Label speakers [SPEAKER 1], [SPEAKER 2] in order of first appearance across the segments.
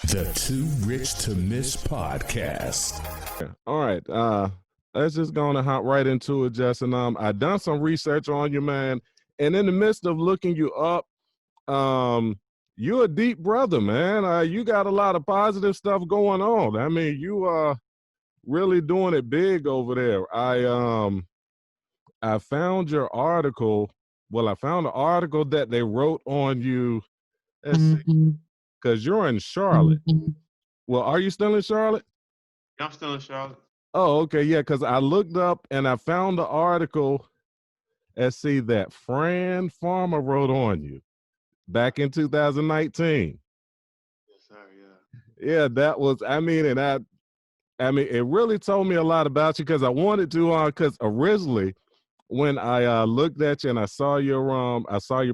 [SPEAKER 1] The Too Rich to Miss podcast.
[SPEAKER 2] All right. Let's just go on and hop right into it, Justin. I done some research on you, man. And in the midst of looking you up, you're a deep brother, man. You got a lot of positive stuff going on. I mean, you are really doing it big over there. I found your article. Well, I found an article that they wrote on you. Let's see, because you're in Charlotte. Well, are you still in Charlotte?
[SPEAKER 3] I'm still in Charlotte.
[SPEAKER 2] Oh, okay, yeah, because I looked up and I found the article. Let's see, that Fran Farmer wrote on you back in 2019.
[SPEAKER 3] Yes, sir. Yeah.
[SPEAKER 2] Yeah, that was, I mean, it really told me a lot about you because I wanted to, because originally when I looked at you and I saw your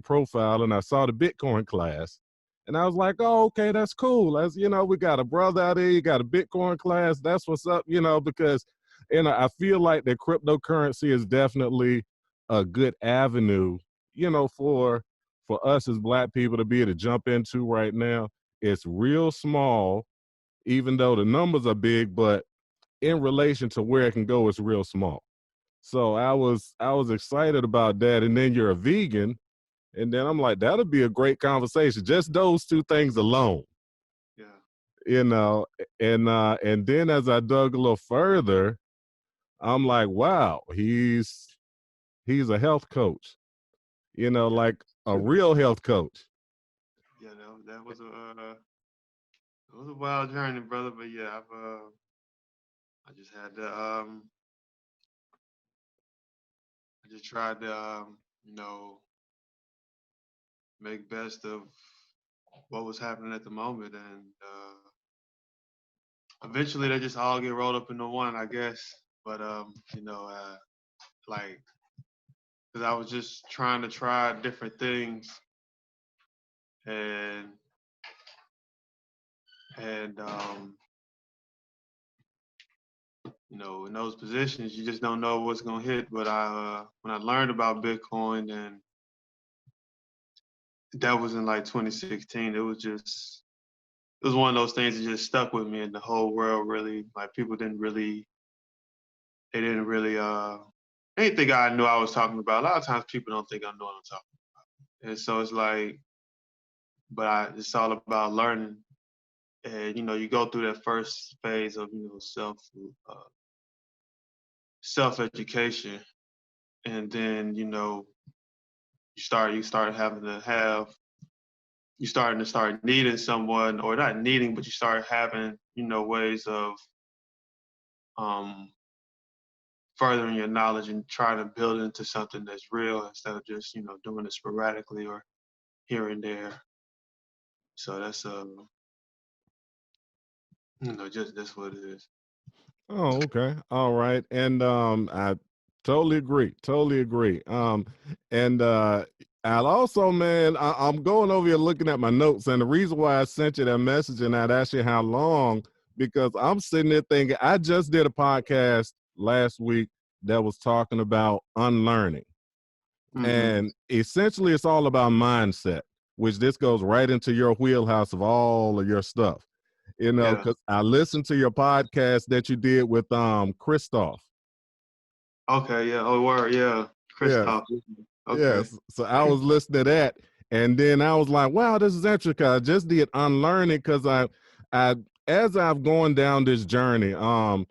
[SPEAKER 2] profile and I saw the Bitcoin class, and I was like, oh, okay, that's cool. As you know, we got a brother out there, you got a Bitcoin class. That's what's up, because, I feel like that cryptocurrency is definitely a good avenue, for us as Black people to be able to jump into right now. It's real small, even though the numbers are big, but in relation to where it can go, it's real small. So I was excited about that. And then you're a vegan. And then I'm like, that'll be a great conversation. Just those two things alone.
[SPEAKER 3] Yeah.
[SPEAKER 2] And then as I dug a little further, I'm like, wow, he's a health coach, like a real health coach.
[SPEAKER 3] Yeah. That was a wild journey, brother. But yeah, I just had to I just tried to make best of what was happening at the moment, and eventually they just all get rolled up into one, I guess. But like, because I was just trying to try different things, and in those positions, you just don't know what's gonna hit. But when I learned about Bitcoin, and that was in like 2016, it was one of those things that just stuck with me, and the whole world really, like, people they didn't really anything I knew I was talking about. A lot of times people don't think I know what I'm talking about, and so it's like, but it's all about learning, and you go through that first phase of self education, and then you starting to start needing someone, or not needing, but you start having ways of furthering your knowledge and trying to build it into something that's real, instead of just doing it sporadically or here and there. So that's just that's what it is.
[SPEAKER 2] Oh, okay. All right. And I totally agree. Totally agree. And I'll also, man, I'm going over here looking at my notes, and the reason why I sent you that message and I'd asked you how long, because I'm sitting there thinking I just did a podcast last week that was talking about unlearning.
[SPEAKER 3] Mm-hmm.
[SPEAKER 2] And essentially it's all about mindset, which this goes right into your wheelhouse of all of your stuff.
[SPEAKER 3] Yeah.
[SPEAKER 2] Because I listened to your podcast that you did with Christoph.
[SPEAKER 3] Okay, yeah. Oh, word, yeah. Christoph. Okay.
[SPEAKER 2] Yes. So I was listening to that, and then I was like, wow, this is interesting. I just did unlearning because I as I've gone down this journey of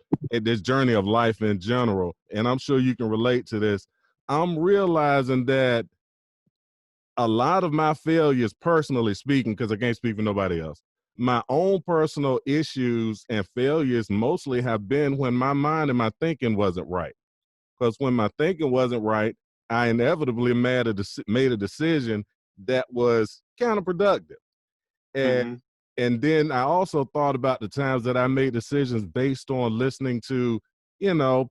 [SPEAKER 2] life in general, and I'm sure you can relate to this, I'm realizing that a lot of my failures, personally speaking, because I can't speak for nobody else, my own personal issues and failures mostly have been when my mind and my thinking wasn't right. Because when my thinking wasn't right, I inevitably made a decision that was counterproductive. And
[SPEAKER 3] Mm-hmm.
[SPEAKER 2] and then I also thought about the times that I made decisions based on listening to,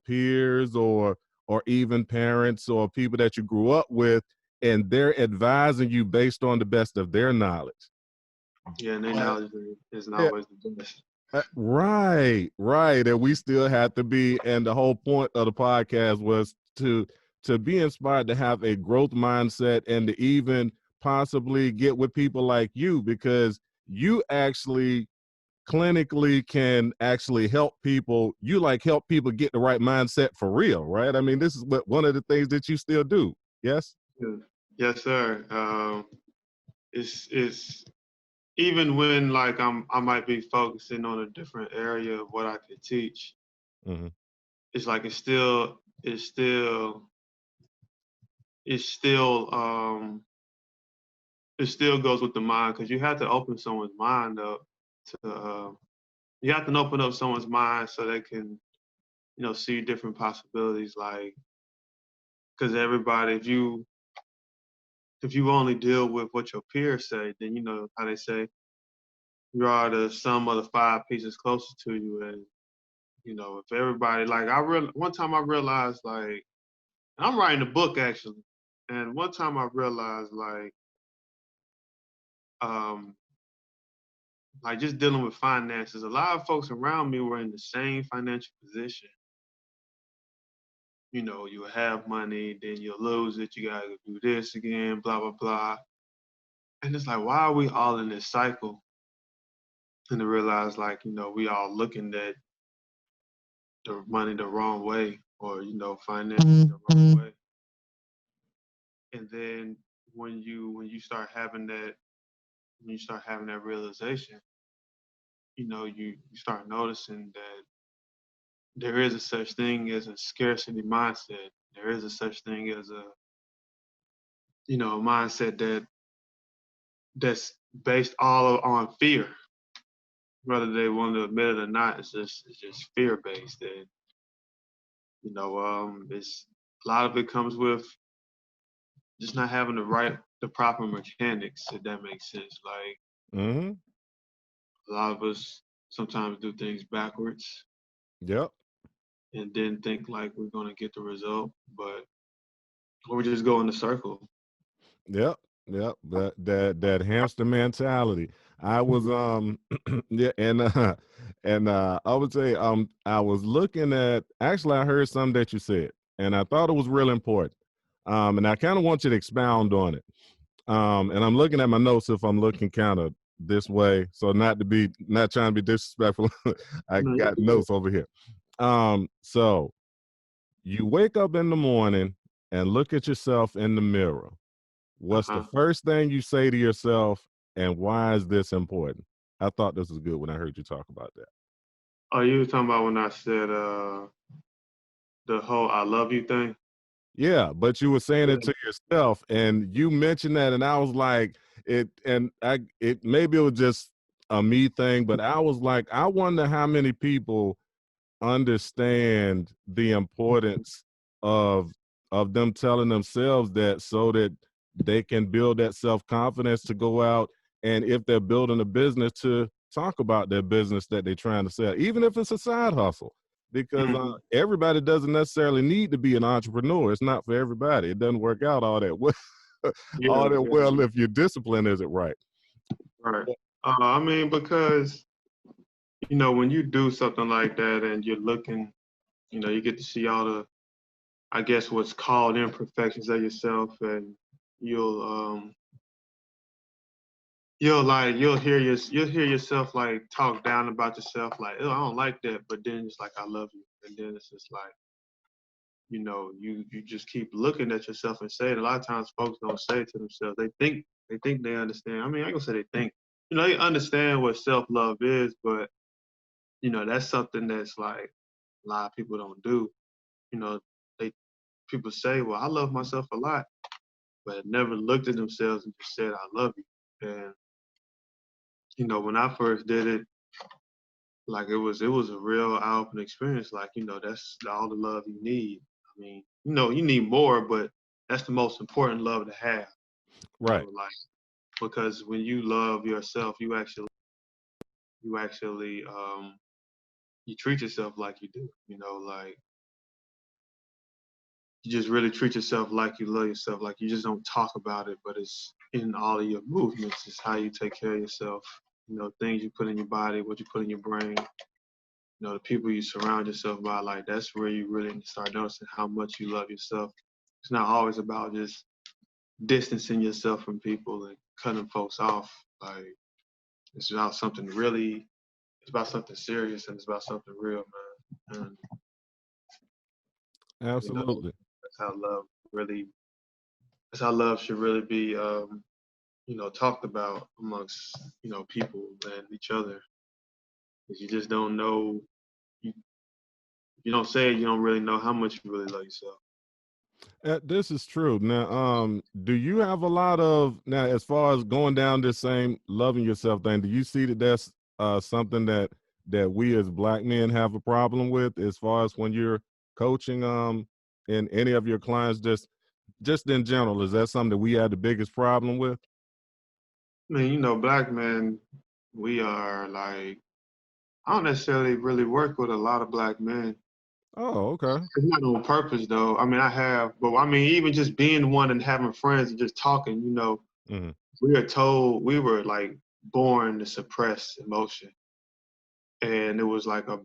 [SPEAKER 2] peers or even parents or people that you grew up with, and they're advising you based on the best of their knowledge.
[SPEAKER 3] Yeah, and their knowledge isn't always the best.
[SPEAKER 2] Right. And we still have to be, and the whole point of the podcast was to be inspired to have a growth mindset and to even possibly get with people like you, because you actually clinically can actually help people. You like help people get the right mindset for real, right? I mean, this is what one of the things that you still do. Yes.
[SPEAKER 3] Yeah. Yes, sir. It's even when like I might be focusing on a different area of what I could teach.
[SPEAKER 2] Hmm.
[SPEAKER 3] It's like it's still it still goes with the mind because you have to open someone's mind up to you have to open up someone's mind so they can see different possibilities, like because everybody, if you only deal with what your peers say, then you know how they say you are the sum of the five pieces closest to you. And if everybody, like one time I realized, like, and I'm writing a book actually, and one time I realized um like just dealing with finances, a lot of folks around me were in the same financial position. You have money, then you lose it, you gotta do this again, blah blah blah. And it's like, why are we all in this cycle? And to realize, like, we all looking at the money the wrong way, or finances the wrong way. And then when you start having that realization, you start noticing that there is a such thing as a scarcity mindset. There is a such thing as a mindset that's based all on fear, whether they want to admit it or not. It's just fear based. And it's a lot of it comes with just not having the proper mechanics, if that makes sense. Like,
[SPEAKER 2] Hmm.
[SPEAKER 3] a lot of us sometimes do things backwards
[SPEAKER 2] Yep.
[SPEAKER 3] and then think like we're gonna get the result, but or we just go in the circle.
[SPEAKER 2] Yep. Yep. That hamster mentality. I was yeah, and I would say I was looking at, actually I heard something that you said and I thought it was real important. And I kind of want you to expound on it. And I'm looking at my notes if I'm looking kind of this way. So not trying to be disrespectful. I
[SPEAKER 3] No,
[SPEAKER 2] got notes over here. So you wake up in the morning and look at yourself in the mirror. What's the
[SPEAKER 3] uh-huh.
[SPEAKER 2] first thing you say to yourself, and why is this important? I thought this was good when I heard you talk about that.
[SPEAKER 3] Oh, you were talking about when I said the whole "I love you" thing.
[SPEAKER 2] Yeah, but you were saying it
[SPEAKER 3] Yeah.
[SPEAKER 2] to yourself, and you mentioned that, and I was like, it maybe it was just a me thing, but I was like, I wonder how many people understand the importance of them telling themselves that, so that they can build that self-confidence to go out, and if they're building a business, to talk about their business that they're trying to sell, even if it's a side hustle, because
[SPEAKER 3] Mhm.
[SPEAKER 2] everybody doesn't necessarily need to be an entrepreneur. It's not for everybody. It doesn't work out all that well,
[SPEAKER 3] Yeah,
[SPEAKER 2] all that
[SPEAKER 3] yeah,
[SPEAKER 2] well if your discipline isn't right.
[SPEAKER 3] right. I mean, because when you do something like that and you're looking, you get to see all the, I guess, what's called imperfections of yourself, and you'll um you'll hear yourself like talk down about yourself, like, oh, I don't like that, but then it's like, I love you, and then it's just like, you just keep looking at yourself and say it. A lot of times folks don't say it to themselves. They think they understand. I mean, I ain't gonna say they think. They understand what self-love is, but that's something that's like a lot of people don't do. You know, they people say, well, I love myself a lot, but never looked at themselves and just said, I love you. And when I first did it, like it was a real eye-opening experience. Like, that's all the love you need. I mean, you need more, but that's the most important love to have.
[SPEAKER 2] Right.
[SPEAKER 3] Like, because when you love yourself, you actually you treat yourself like you do. Like, you just really treat yourself like you love yourself. Like, you just don't talk about it, but it's in all of your movements. It's how you take care of yourself. Things you put in your body, what you put in your brain. The people you surround yourself by. Like, that's where you really start noticing how much you love yourself. It's not always about just distancing yourself from people and cutting folks off. Like, it's about something really it's about something serious and it's about something real, man. And you know,
[SPEAKER 2] Absolutely.
[SPEAKER 3] that's how love really. That's how love should really be, talked about amongst people and each other. 'Cause you just don't know. You, you don't say it, you don't really know how much you really love yourself.
[SPEAKER 2] This is true. Now, do you have a lot of now as far as going down this same loving yourself thing? Do you see that that's something that we as black men have a problem with, as far as when you're coaching in any of your clients, just in general? Is that something that we had the biggest problem with?
[SPEAKER 3] I mean, black men, we are like, I don't necessarily really work with a lot of black men.
[SPEAKER 2] Oh, okay.
[SPEAKER 3] It's not on purpose though. I mean, I have, but I mean, even just being one and having friends and just talking,
[SPEAKER 2] Hmm.
[SPEAKER 3] we are told we were like born to suppress emotion, and it was another,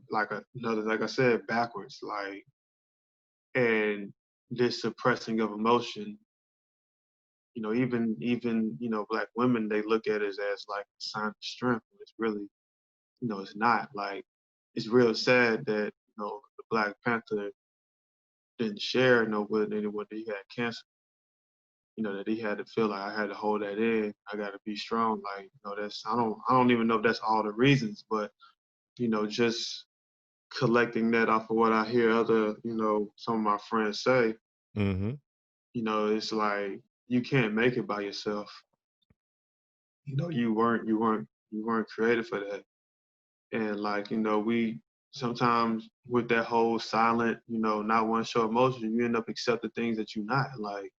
[SPEAKER 3] like I said, backwards, like, and this suppressing of emotion, even black women, they look at it as like a sign of strength. When it's really, it's not. Like, it's real sad that the Black Panther didn't share with anyone that he had cancer. That he had to feel like I had to hold that in. I got to be strong. Like, that's I don't even know if that's all the reasons, but just collecting that off of what I hear other some of my friends say.
[SPEAKER 2] Hmm.
[SPEAKER 3] It's like you can't make it by yourself. You weren't created for that. And like, we sometimes with that whole silent, not want to show emotion, you end up accepting things that you're not. Like,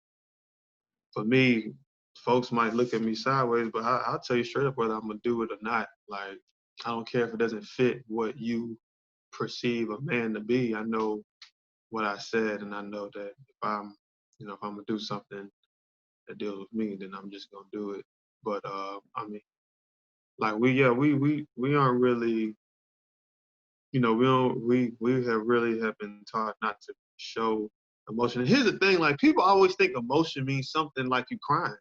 [SPEAKER 3] for me, folks might look at me sideways, but I'll tell you straight up whether I'm gonna do it or not. Like, I don't care if it doesn't fit what you perceive a man to be. I know what I said, and I know that if I'm gonna do something that deals with me, then I'm just gonna do it. But I mean, like, we aren't really, we don't we have been taught not to show emotion. And here's the thing, like, people always think emotion means something like you crying.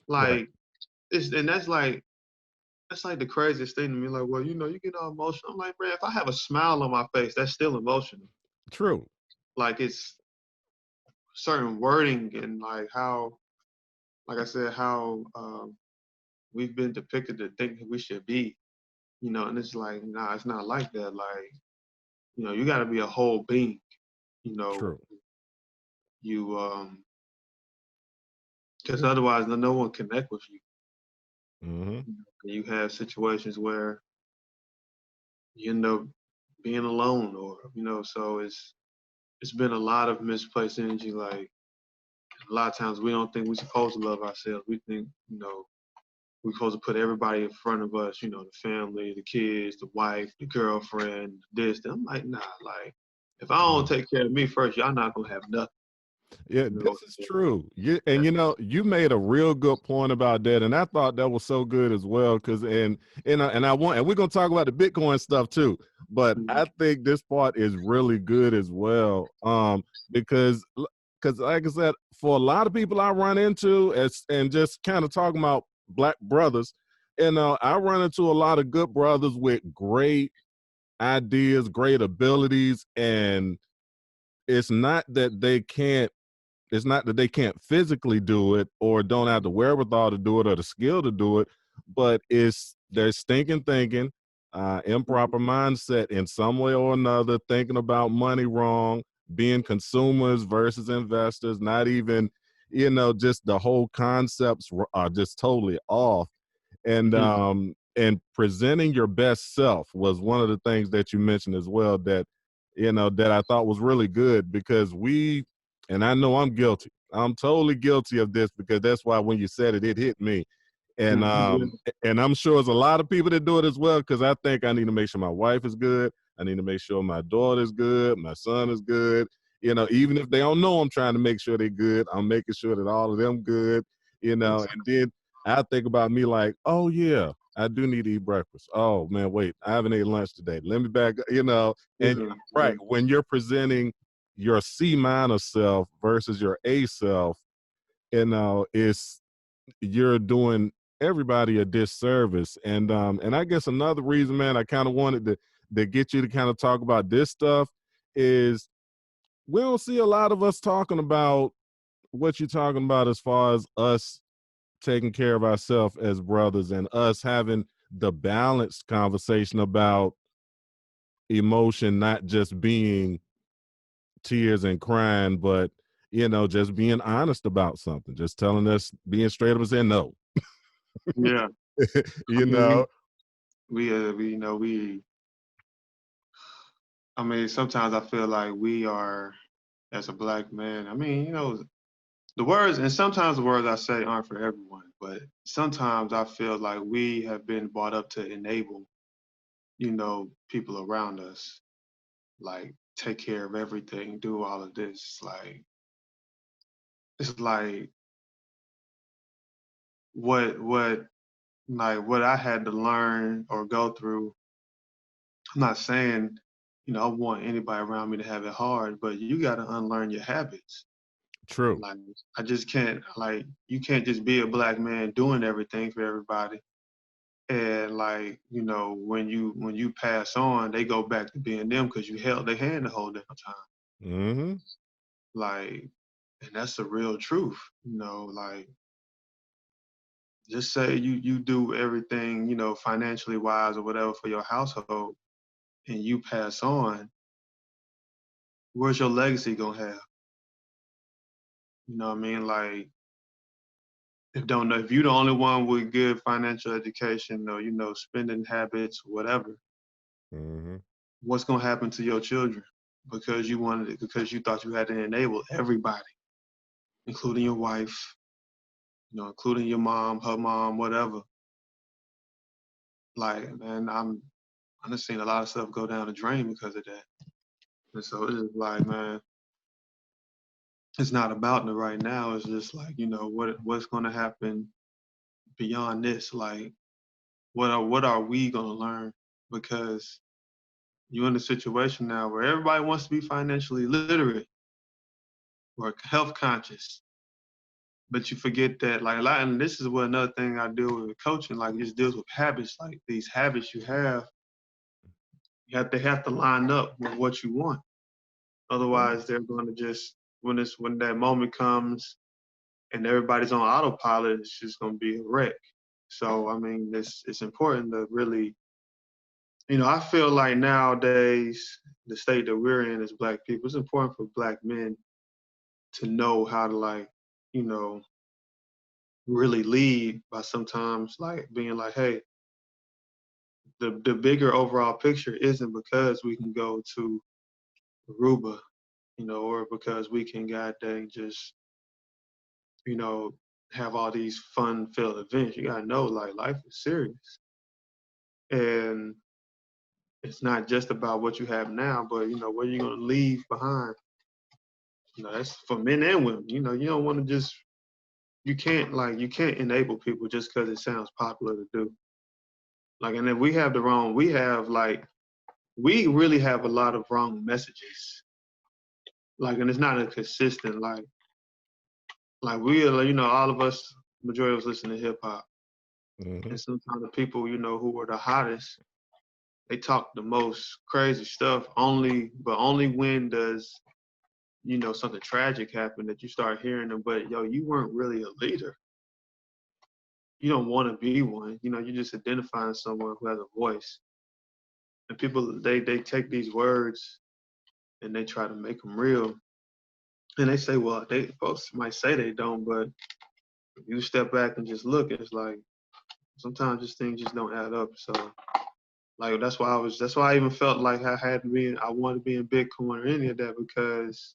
[SPEAKER 2] Right.
[SPEAKER 3] Like, that's like the craziest thing to me. Like, well, you get all emotional. I'm like, man, if I have a smile on my face, that's still emotional.
[SPEAKER 2] True.
[SPEAKER 3] Like, it's certain wording and like how, like I said, how we've been depicted to think we should be, and it's like, nah, it's not like that. Like, you got to be a whole being. You know,
[SPEAKER 2] True.
[SPEAKER 3] you because otherwise no one connect with you.
[SPEAKER 2] Hmm.
[SPEAKER 3] You have situations where you end up being alone, or so it's been a lot of misplaced energy. Like, a lot of times we don't think we're supposed to love ourselves. We think we're supposed to put everybody in front of us. The family, the kids, the wife, the girlfriend, this. I'm like, nah. Like, if I don't take care of me first, y'all not gonna have nothing.
[SPEAKER 2] Yeah,
[SPEAKER 3] You know?
[SPEAKER 2] this is true. And you made a real good point about that, and I thought that was so good as well. Because and we're gonna talk about the Bitcoin stuff too, but
[SPEAKER 3] Mhm.
[SPEAKER 2] I think this part is really good as well. Because like I said, for a lot of people I run into, and just kind of talking about black brothers, I run into a lot of good brothers with great ideas, great abilities, and it's not that they can't it's not that they can't physically do it or don't have the wherewithal to do it or the skill to do it, but it's their stinking thinking, improper mindset in some way or another, thinking about money wrong, being consumers versus investors, not even, just the whole concepts are just totally off. And presenting your best self was one of the things that you mentioned as well, that I thought was really good, because and I know I'm guilty. I'm totally guilty of this, because that's why when you said it, it hit me. And
[SPEAKER 3] Mhm.
[SPEAKER 2] and I'm sure there's a lot of people that do it as well, because I think I need to make sure my wife is good. I need to make sure my daughter's good, my son is good. Even if they don't know I'm trying to make sure they're good, I'm making sure that all of them good, and then I think about me like, oh yeah, I do need to eat breakfast. Oh man, wait, I haven't ate lunch today. Let me back, and
[SPEAKER 3] Yeah,
[SPEAKER 2] right,
[SPEAKER 3] yeah.
[SPEAKER 2] when you're presenting your C minus self versus your A self, it's you're doing everybody a disservice. And I guess another reason, man, I kind of wanted to get you to kind of talk about this stuff is we don't see a lot of us talking about what you're talking about as far as us taking care of ourselves as brothers and us having the balanced conversation about emotion, not just being tears and crying, but just being honest about something, just telling us, being straight up and saying no.
[SPEAKER 3] Yeah. I
[SPEAKER 2] you
[SPEAKER 3] mean,
[SPEAKER 2] know,
[SPEAKER 3] I mean, sometimes I feel like we are, as a black man, I mean, the words, and sometimes the words I say aren't for everyone, but sometimes I feel like we have been brought up to enable, people around us, like take care of everything, do all of this. It's like what what I had to learn or go through. I'm not saying, I want anybody around me to have it hard, but you got to unlearn your habits.
[SPEAKER 2] true.
[SPEAKER 3] Like, I just can't, you can't just be a black man doing everything for everybody. And when you pass on, they go back to being them because you held their hand the whole damn time.
[SPEAKER 2] Mm-hmm.
[SPEAKER 3] Like, and that's the real truth. Just say you do everything, financially wise or whatever for your household, and you pass on. Where's your legacy gonna have? You know what I mean? Like, if you're the only one with good financial education or spending habits, whatever,
[SPEAKER 2] Mm-hmm.
[SPEAKER 3] what's gonna happen to your children? Because you wanted it, because you thought you had to enable everybody, including your wife, including your mom, her mom, whatever. Like, man, I just seen a lot of stuff go down the drain because of that. And so it's just like, man, it's not about the right now. It's just like, what's gonna happen beyond this? Like, what are we gonna learn? Because you're in a situation now where everybody wants to be financially literate or health conscious, but you forget that, like, a lot. And this is what another thing I deal with coaching, like, just deals with habits. Like, these habits you have, they have to line up with what you want. Otherwise, they're going to just, when that moment comes and everybody's on autopilot, it's just going to be a wreck. So I mean, it's important to really, I feel like nowadays, the state that we're in as black people, it's important for black men to know how to, like, you know, really lead by sometimes, like, being like, hey, the bigger overall picture isn't because we can go to Aruba, or because we can goddamn just, you know, have all these fun-filled events. You gotta know, like, life is serious, and it's not just about what you have now, but what you're gonna leave behind. That's for men and women. You don't want to just, you can't enable people just because it sounds popular to do. Like, and if we really have a lot of wrong messages. Like, and it's not a consistent, like we are, all of us, majority of us listen to hip hop.
[SPEAKER 2] Mm-hmm.
[SPEAKER 3] And sometimes the people, who are the hottest, they talk the most crazy stuff, but only when does, something tragic happen that you start hearing them. But yo, you weren't really a leader. You don't want to be one. You're just identifying someone who has a voice. And people, they take these words and they try to make them real. And they say, well, they folks might say they don't, but if you step back and just look, it's like sometimes just things just don't add up. So, like, that's why I even felt like I wanted to be in Bitcoin or any of that, because,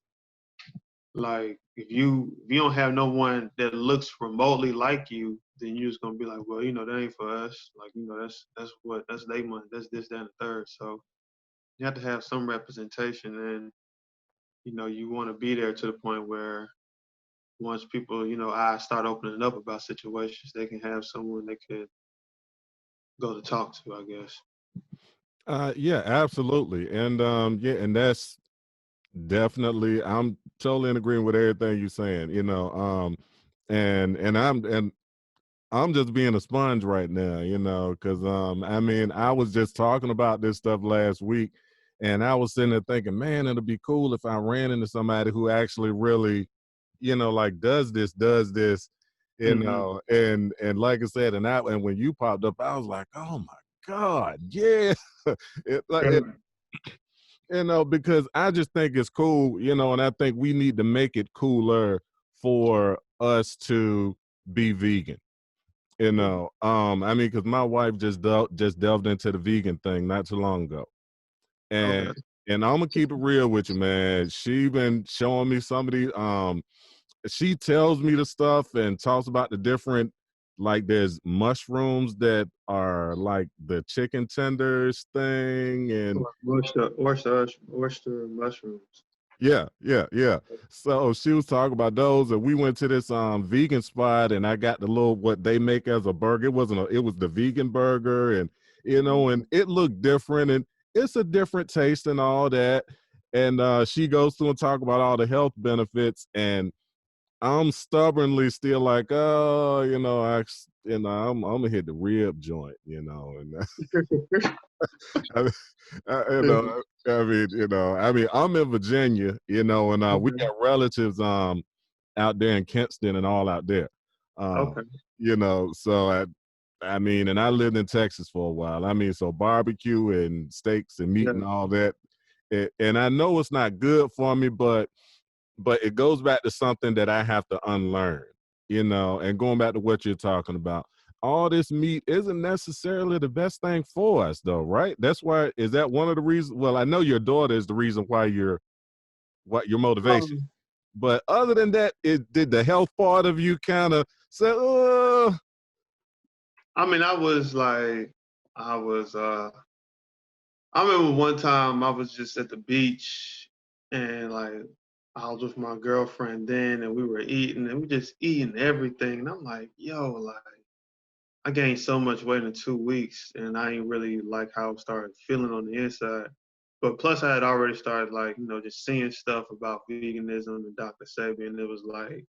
[SPEAKER 3] like, if you don't have no one that looks remotely like you, then you're just gonna be like, well, that ain't for us. Like, that's they money, that's this, that, and the third. So you have to have some representation, and you want to be there to the point where once people, eyes start opening up about situations, they can have someone they could go to talk to, I guess.
[SPEAKER 2] Yeah, absolutely. Yeah, and that's definitely, I'm totally in agreement with everything you're saying, and I'm just being a sponge right now, because I mean, I was just talking about this stuff last week, and I was sitting there thinking, man, it'd be cool if I ran into somebody who actually really, like does this,
[SPEAKER 3] Hmm.
[SPEAKER 2] and like I said, and when you popped up, I was like, oh my God, yeah, it, like,
[SPEAKER 3] Yeah.
[SPEAKER 2] because I just think it's cool, and I think we need to make it cooler for us to be vegan. I mean, because my wife just delved into the vegan thing not too long ago, and
[SPEAKER 3] Okay.
[SPEAKER 2] and I'm gonna keep it real with you, man. She been showing me some of these. She tells me the stuff and talks about the different, like there's mushrooms that are like the chicken tenders thing, and
[SPEAKER 3] Oyster mushrooms.
[SPEAKER 2] yeah, yeah, yeah. So she was talking about those, and we went to this vegan spot, and I got the little what they make as a burger. It was the vegan burger, and and it looked different, and it's a different taste and all that. And she goes through and talk about all the health benefits, and I'm stubbornly still like, oh, I'm gonna hit the rib joint, and I, I mean, I'm in Virginia, and we
[SPEAKER 3] Okay.
[SPEAKER 2] got relatives out there in Kinston and all out there. Um,
[SPEAKER 3] Okay.
[SPEAKER 2] so I mean, and I lived in Texas for a while. I mean, so barbecue and steaks and meat
[SPEAKER 3] Yeah.
[SPEAKER 2] and all that. And I know it's not good for me, but it goes back to something that I have to unlearn, and going back to what you're talking about. All this meat isn't necessarily the best thing for us though, right? That's why is that one of the reasons? Well, I know your daughter is the reason why what your motivation.
[SPEAKER 3] Um,
[SPEAKER 2] But other than that, it did the health part of you kind of say, oh,
[SPEAKER 3] I mean, I was I remember one time I was just at the beach and like I was with my girlfriend then and we were eating and we just eating everything and I'm like, yo, like I gained so much weight in 2 weeks and I ain't really like how I started feeling on the inside. But plus I had already started like, just seeing stuff about veganism and Dr. Sebi and it was like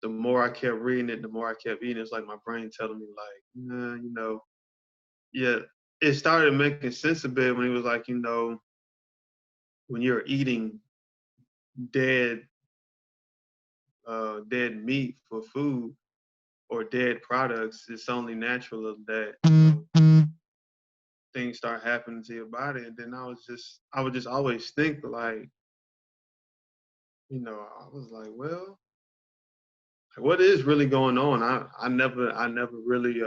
[SPEAKER 3] the more I kept reading it, the more I kept eating, it's like my brain telling me like, nah, yeah. It started making sense a bit when he was like, when you're eating dead dead meat for food or dead products, it's only natural that things start happening to your body. And then I would just always think like, I was like, well, like, what is really going on? I never really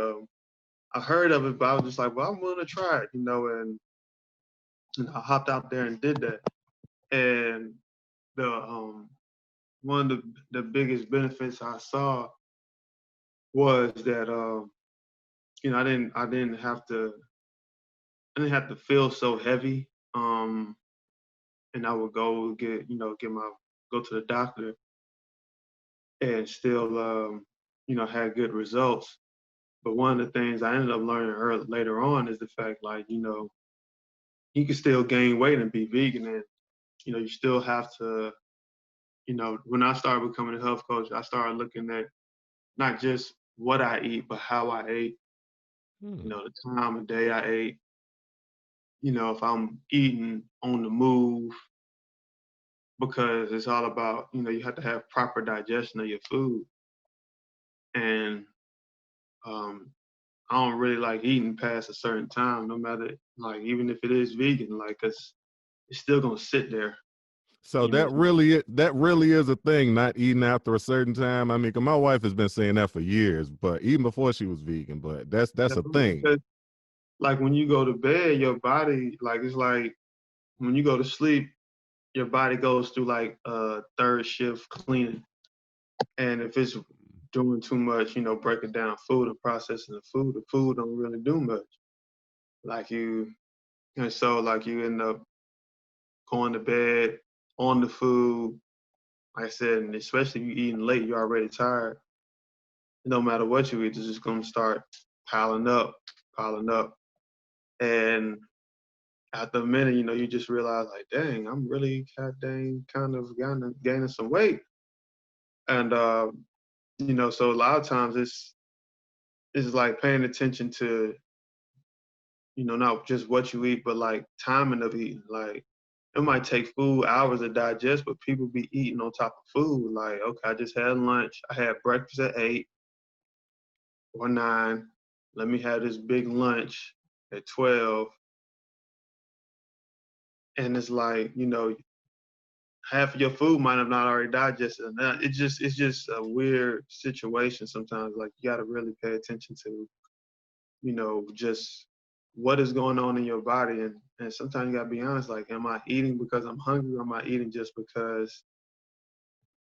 [SPEAKER 3] I heard of it, but I was just like, well, I'm willing to try it, and I hopped out there and did that. And the one of the biggest benefits I saw was that I didn't have to feel so heavy. And I would go go to the doctor and still had good results. But one of the things I ended up learning later on is the fact like you can still gain weight and be vegan, and you still have to when I started becoming a health coach, I started looking at not just what I eat, but how I ate,
[SPEAKER 2] hmm.
[SPEAKER 3] the time of day I ate, if I'm eating on the move, because it's all about, you have to have proper digestion of your food. And um, I don't really like eating past a certain time, no matter, like, even if it is vegan, like, 'cause it's still gonna sit there,
[SPEAKER 2] So
[SPEAKER 3] you know.
[SPEAKER 2] that really is a thing, not eating after a certain time. I mean, 'cause my wife has been saying that for years, but even before she was vegan, but that's a thing.
[SPEAKER 3] Because, like, when you go to bed, your body, like, it's like when you go to sleep, your body goes through like a third shift cleaning. And if it's doing too much, breaking down food and processing the food don't really do much. Like and so like you end up going to bed on the food. Like I said, and especially if you eating late, you're already tired. No matter what you eat, it's just gonna start piling up, piling up. And after a minute, you just realize like, dang, I'm really kind of gaining some weight. And so a lot of times it's like paying attention to, not just what you eat, but like timing of eating. Like it might take food hours to digest, but people be eating on top of food. Like, okay, I just had lunch. I had breakfast at 8 or 9. Let me have this big lunch at 12. And it's like, half of your food might have not already digested. And it's just a weird situation sometimes. Like you got to really pay attention to, just what is going on in your body. And sometimes you got to be honest, like, am I eating because I'm hungry, or am I eating just because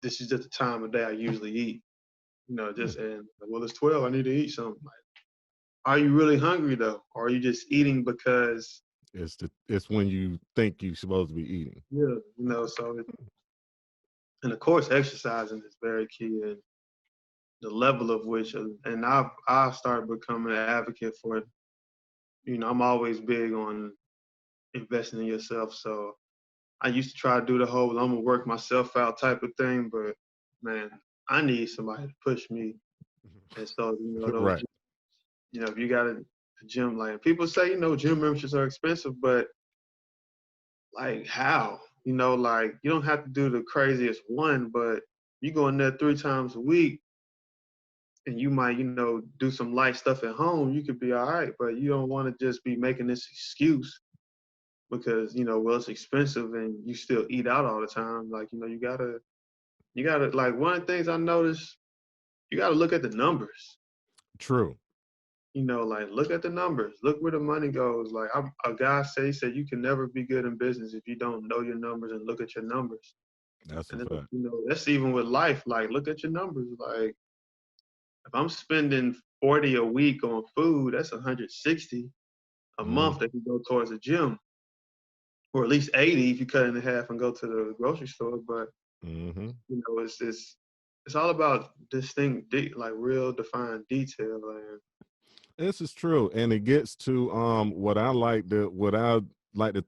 [SPEAKER 3] this is just the time of day I usually eat? And well, it's 12, I need to eat something. Like, are you really hungry though? Or are you just eating because,
[SPEAKER 2] It's when you think you're supposed to be eating.
[SPEAKER 3] and of course, exercising is very key. And the level of which, and I've started becoming an advocate for it. I'm always big on investing in yourself. So I used to try to do the whole I'm gonna work myself out type of thing, but man, I need somebody to push me. And so,
[SPEAKER 2] Right.
[SPEAKER 3] if you got a gym, like people say, gym memberships are expensive, but like how? Like you don't have to do the craziest one, but you go in there 3 times a week and you might, do some light stuff at home, you could be all right, but you don't want to just be making this excuse because, well, it's expensive and you still eat out all the time. Like, you gotta like one of the things I noticed, you gotta look at the numbers.
[SPEAKER 2] True.
[SPEAKER 3] Like look at the numbers. Look where the money goes. Like a guy said you can never be good in business if you don't know your numbers and look at your numbers.
[SPEAKER 2] That's a
[SPEAKER 3] And then,
[SPEAKER 2] fact.
[SPEAKER 3] that's even with life. Like look at your numbers. Like if I'm spending 40 a week on food, that's 160 a month that can go towards the gym. Or at least 80 if you cut it in half and go to the grocery store. But
[SPEAKER 2] Mm-hmm.
[SPEAKER 3] it's all about distinct, like real defined detail. And
[SPEAKER 2] This is true, and it gets to what I like to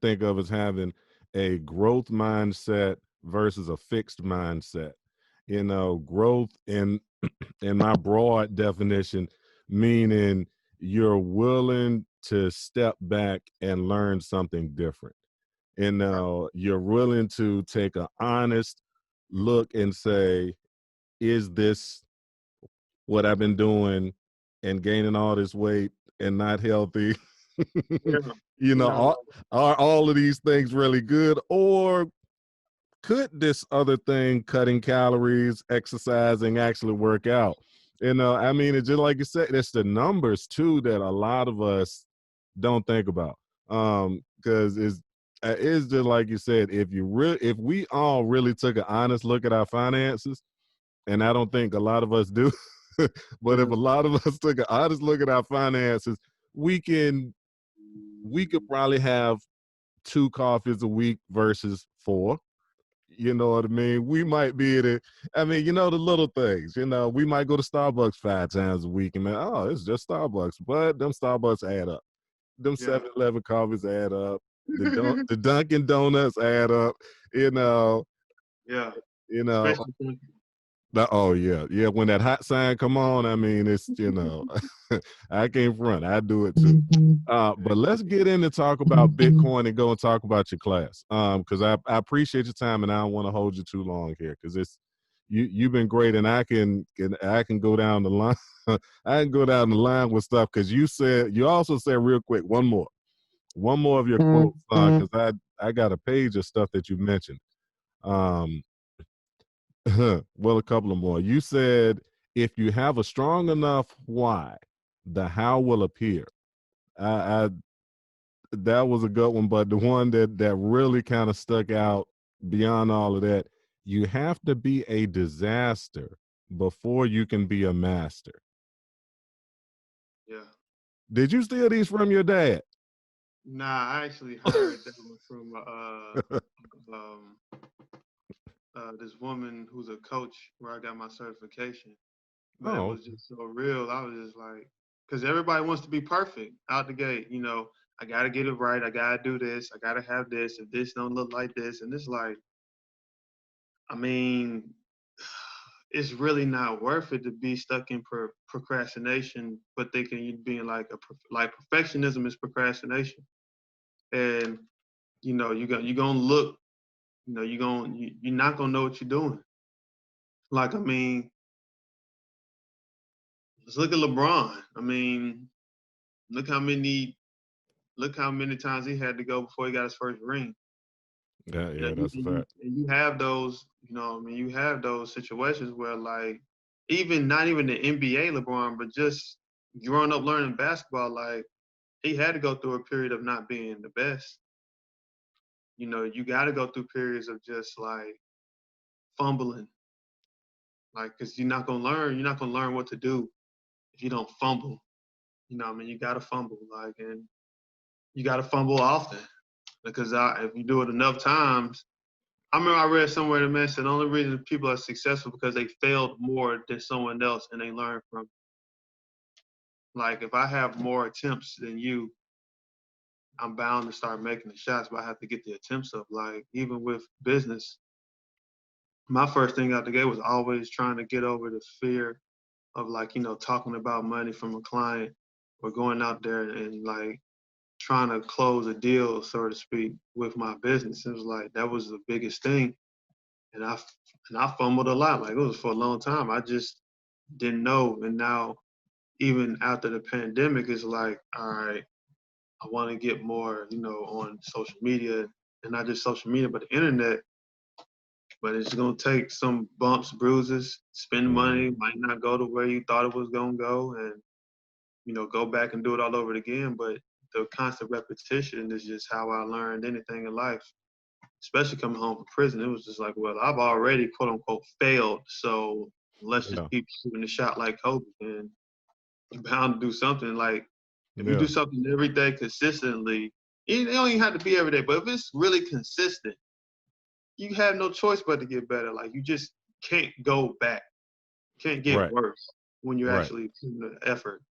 [SPEAKER 2] think of as having a growth mindset versus a fixed mindset. Growth in my broad definition, meaning you're willing to step back and learn something different. You're willing to take an honest look and say, is this what I've been doing and gaining all this weight and not healthy?
[SPEAKER 3] yeah,
[SPEAKER 2] Are all of these things really good? Or could this other thing, cutting calories, exercising, actually work out? I mean, it's just like you said, it's the numbers too that a lot of us don't think about. Because it's just like you said, if we all really took an honest look at our finances, and I don't think a lot of us do, but if a lot of us took an honest look at our finances, we could probably have 2 coffees a week versus 4. You know what I mean? We might be I mean, the little things. We might go to Starbucks 5 times a week and man, oh, it's just Starbucks. But them Starbucks add up. Them
[SPEAKER 3] yeah,
[SPEAKER 2] 7-Eleven coffees add up. The Dunkin' Donuts add up. You know,
[SPEAKER 3] yeah.
[SPEAKER 2] you know.
[SPEAKER 3] Especially,
[SPEAKER 2] Oh yeah, yeah. When that hot sign come on, I mean, it's I can't front. I do it too. But let's get in and talk about Bitcoin and go and talk about your class. Because I appreciate your time and I don't want to hold you too long here because it's you've been great and I can go down the line. I can go down the line with stuff because you also said real quick one more of your quotes because I got a page of stuff that you mentioned. Well, a couple of more. You said if you have a strong enough why, the how will appear. I That was a good one, but the one that really kind of stuck out beyond all of that, you have to be a disaster before you can be a master.
[SPEAKER 3] yeah.
[SPEAKER 2] Did you steal these from your dad?
[SPEAKER 3] Nah, I actually heard that one from this woman who's a coach where I got my certification. But it
[SPEAKER 2] Oh,
[SPEAKER 3] was just so real. I was just like, because everybody wants to be perfect out the gate. I got to get it right. I got to do this. I got to have this. If this don't look like this. And it's like, I mean, it's really not worth it to be stuck in procrastination, but thinking you're being like perfectionism is procrastination. And you're gonna look, you're not gonna know what you're doing. Like, I mean, let's look at LeBron. I mean, look how many times he had to go before he got his first ring.
[SPEAKER 2] Yeah, that's a fact.
[SPEAKER 3] And you have those, you have those situations where, like, even not even the NBA LeBron, but just growing up learning basketball, like, he had to go through a period of not being the best. You got to go through periods of just like fumbling, like, because you're not gonna learn what to do if you don't fumble. You got to fumble, like, and you got to fumble often, because if you do it enough times. I remember I read somewhere that mentioned the only reason people are successful because they failed more than someone else and they learned from it. Like, if I have more attempts than you, I'm bound to start making the shots, but I have to get the attempts up. Like, even with business, my first thing out the gate was always trying to get over the fear of, like, talking about money from a client or going out there and like trying to close a deal, so to speak, with my business. It was like, that was the biggest thing. And I fumbled a lot. Like, it was for a long time. I just didn't know. And now, even after the pandemic, it's like, all right, I want to get more, on social media, and not just social media, but the internet. But it's going to take some bumps, bruises, spend money, might not go to where you thought it was going to go, and, go back and do it all over again. But the constant repetition is just how I learned anything in life, especially coming home from prison. It was just like, well, I've already, quote unquote, failed. So let's just keep shooting the shot like Kobe. And you're bound to do something. Like, if you do something every day consistently, it don't even have to be every day, but if it's really consistent, you have no choice but to get better. Like, you just can't go back, can't get worse when you're actually putting the effort.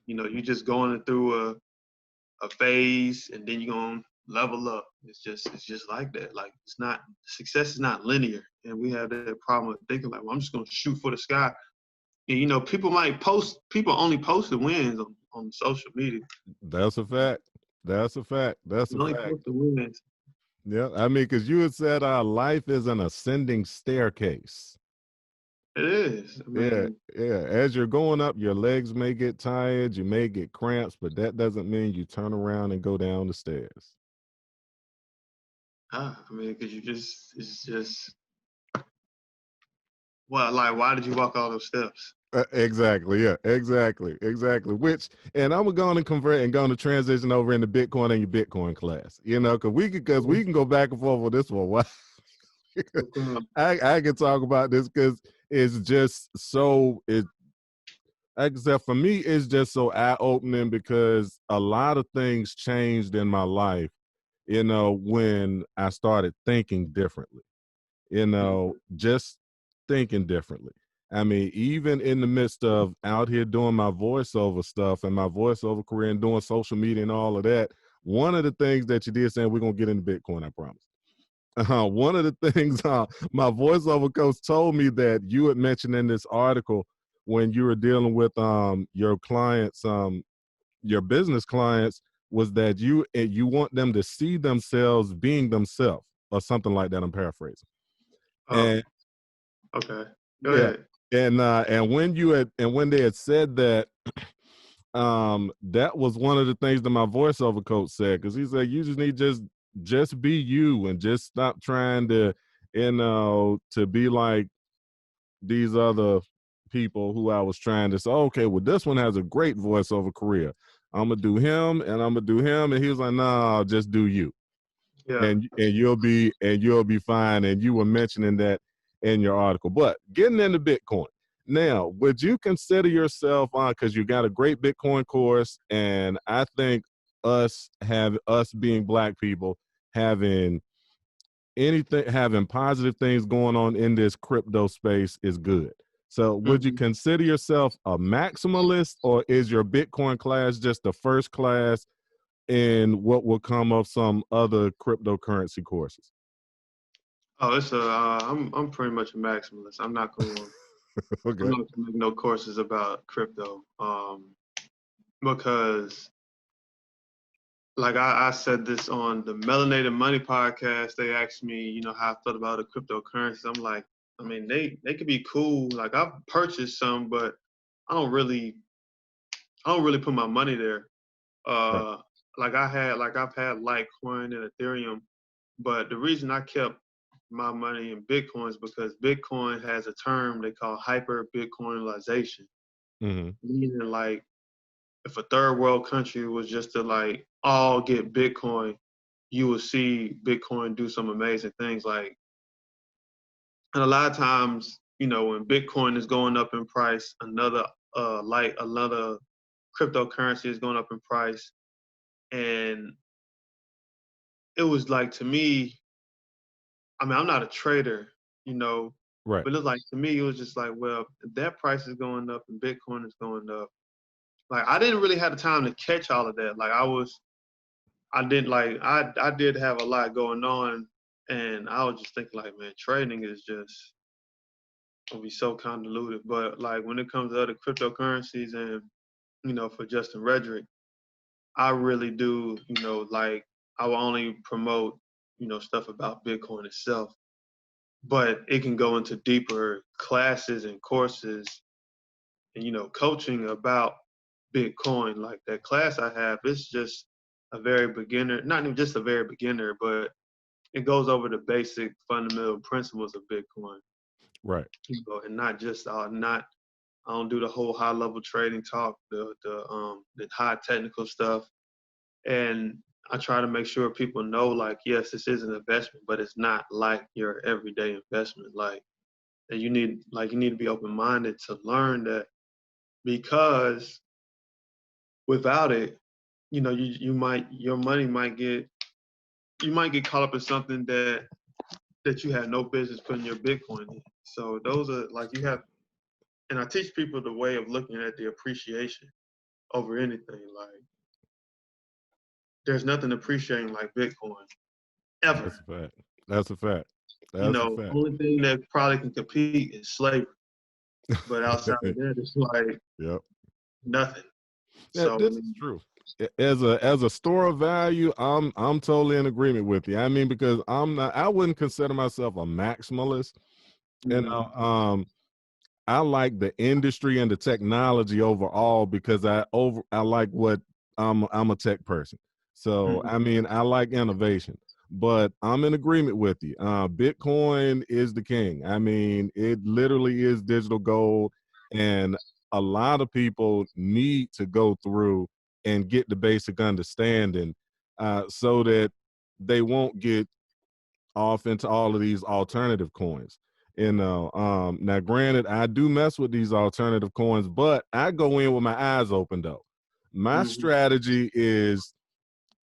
[SPEAKER 3] You're just going through a phase, and then you're going to level up. It's just like that. Like, success is not linear. And we have that problem of thinking like, well, I'm just going to shoot for the sky. And, people only post the wins on social media.
[SPEAKER 2] That's a fact. That's a fact. That's a fact.
[SPEAKER 3] Post the wins.
[SPEAKER 2] Yeah. I mean, because you had said life is an ascending staircase.
[SPEAKER 3] It is. I mean,
[SPEAKER 2] yeah. As you're going up, your legs may get tired, you may get cramps, but that doesn't mean you turn around and go down the stairs.
[SPEAKER 3] I mean, because it's just, well, like, why did you walk all those steps?
[SPEAKER 2] Exactly. Yeah, exactly. Which, and I'm going to convert and going to transition over into Bitcoin and your Bitcoin class, because we can go back and forth with this one. Why? I can talk about this because it's just so, except for me, it's just so eye-opening because a lot of things changed in my life, when I started thinking differently, just thinking differently. I mean, even in the midst of out here doing my voiceover stuff and my voiceover career and doing social media and all of that, one of the things that you did saying, we're going to get into Bitcoin, I promise. One of the things my voiceover coach told me that you had mentioned in this article when you were dealing with your clients, your business clients, was that you want them to see themselves being themselves or something like that. I'm paraphrasing.
[SPEAKER 3] Okay. Go ahead.
[SPEAKER 2] And when they had said that, that was one of the things that my voiceover coach said, because he said you just need just be you and just stop trying to to be like these other people who I was trying to say, okay, well, this one has a great voiceover career, I'm gonna do him and I'm gonna do him. And he was like, no, just do you.
[SPEAKER 3] Yeah.
[SPEAKER 2] And you'll be fine. And you were mentioning that in your article. But getting into Bitcoin now, would you consider yourself on, because you got a great Bitcoin course, and I think us being Black people having positive things going on in this crypto space is good. So would you consider yourself a maximalist, or is your Bitcoin class just the first class in what will come of some other cryptocurrency courses?
[SPEAKER 3] Oh, it's a. I'm pretty much a maximalist. I'm
[SPEAKER 2] Okay.
[SPEAKER 3] not gonna make no courses about crypto. Because like I said this on the Melanated Money podcast. They asked me, how I felt about the cryptocurrencies. I'm like, I mean, they could be cool. Like I've purchased some, but I don't really I don't really put my money there.
[SPEAKER 2] Right.
[SPEAKER 3] I've had Litecoin and Ethereum, but the reason I kept my money in Bitcoin is because Bitcoin has a term they call hyper Bitcoinization,
[SPEAKER 2] Mm-hmm.
[SPEAKER 3] meaning like if a third world country was just to like all get Bitcoin, you will see Bitcoin do some amazing things. Like, and a lot of times, when Bitcoin is going up in price, another cryptocurrency is going up in price, and it was like to me, I mean, I'm not a trader, you know,
[SPEAKER 2] Right.
[SPEAKER 3] but it's like to me, it was just like, well, if that price is going up and Bitcoin is going up, like I didn't really have the time to catch all of that. Like I didn't like I did have a lot going on, and I was just thinking like, man, trading is just gonna be so convoluted. But like when it comes to other cryptocurrencies and for Justin Redrick, I really do, like I will only promote, stuff about Bitcoin itself. But it can go into deeper classes and courses and coaching about Bitcoin. Like that class I have, it's just a very beginner, not even just a very beginner, but it goes over the basic fundamental principles of Bitcoin.
[SPEAKER 2] Right.
[SPEAKER 3] And not just not I don't do the whole high level trading talk, the high technical stuff. And I try to make sure people know like, yes, this is an investment, but it's not like your everyday investment. Like and you need to be open minded to learn that because without it, your money might get caught up in something that you had no business putting your Bitcoin in. So those are like you have and I teach people the way of looking at the appreciation over anything. Like there's nothing appreciating like Bitcoin ever.
[SPEAKER 2] That's a fact. That's a fact. That's a fact.
[SPEAKER 3] Only thing that probably can compete is slavery. But outside of that, it's like
[SPEAKER 2] Yep.
[SPEAKER 3] nothing.
[SPEAKER 2] Yeah,
[SPEAKER 3] So I
[SPEAKER 2] this is
[SPEAKER 3] mean,
[SPEAKER 2] true. As a store of value, I'm totally in agreement with you. I mean, because I wouldn't consider myself a maximalist. You know,
[SPEAKER 3] mhm,
[SPEAKER 2] I like the industry and the technology overall because I like what I'm a tech person. So
[SPEAKER 3] mhm,
[SPEAKER 2] I mean I like innovation. But I'm in agreement with you. Bitcoin is the king. I mean, it literally is digital gold, and a lot of people need to go through and get the basic understanding so that they won't get off into all of these alternative coins. Now granted, I do mess with these alternative coins, but I go in with my eyes open though. My
[SPEAKER 3] mhm.
[SPEAKER 2] strategy is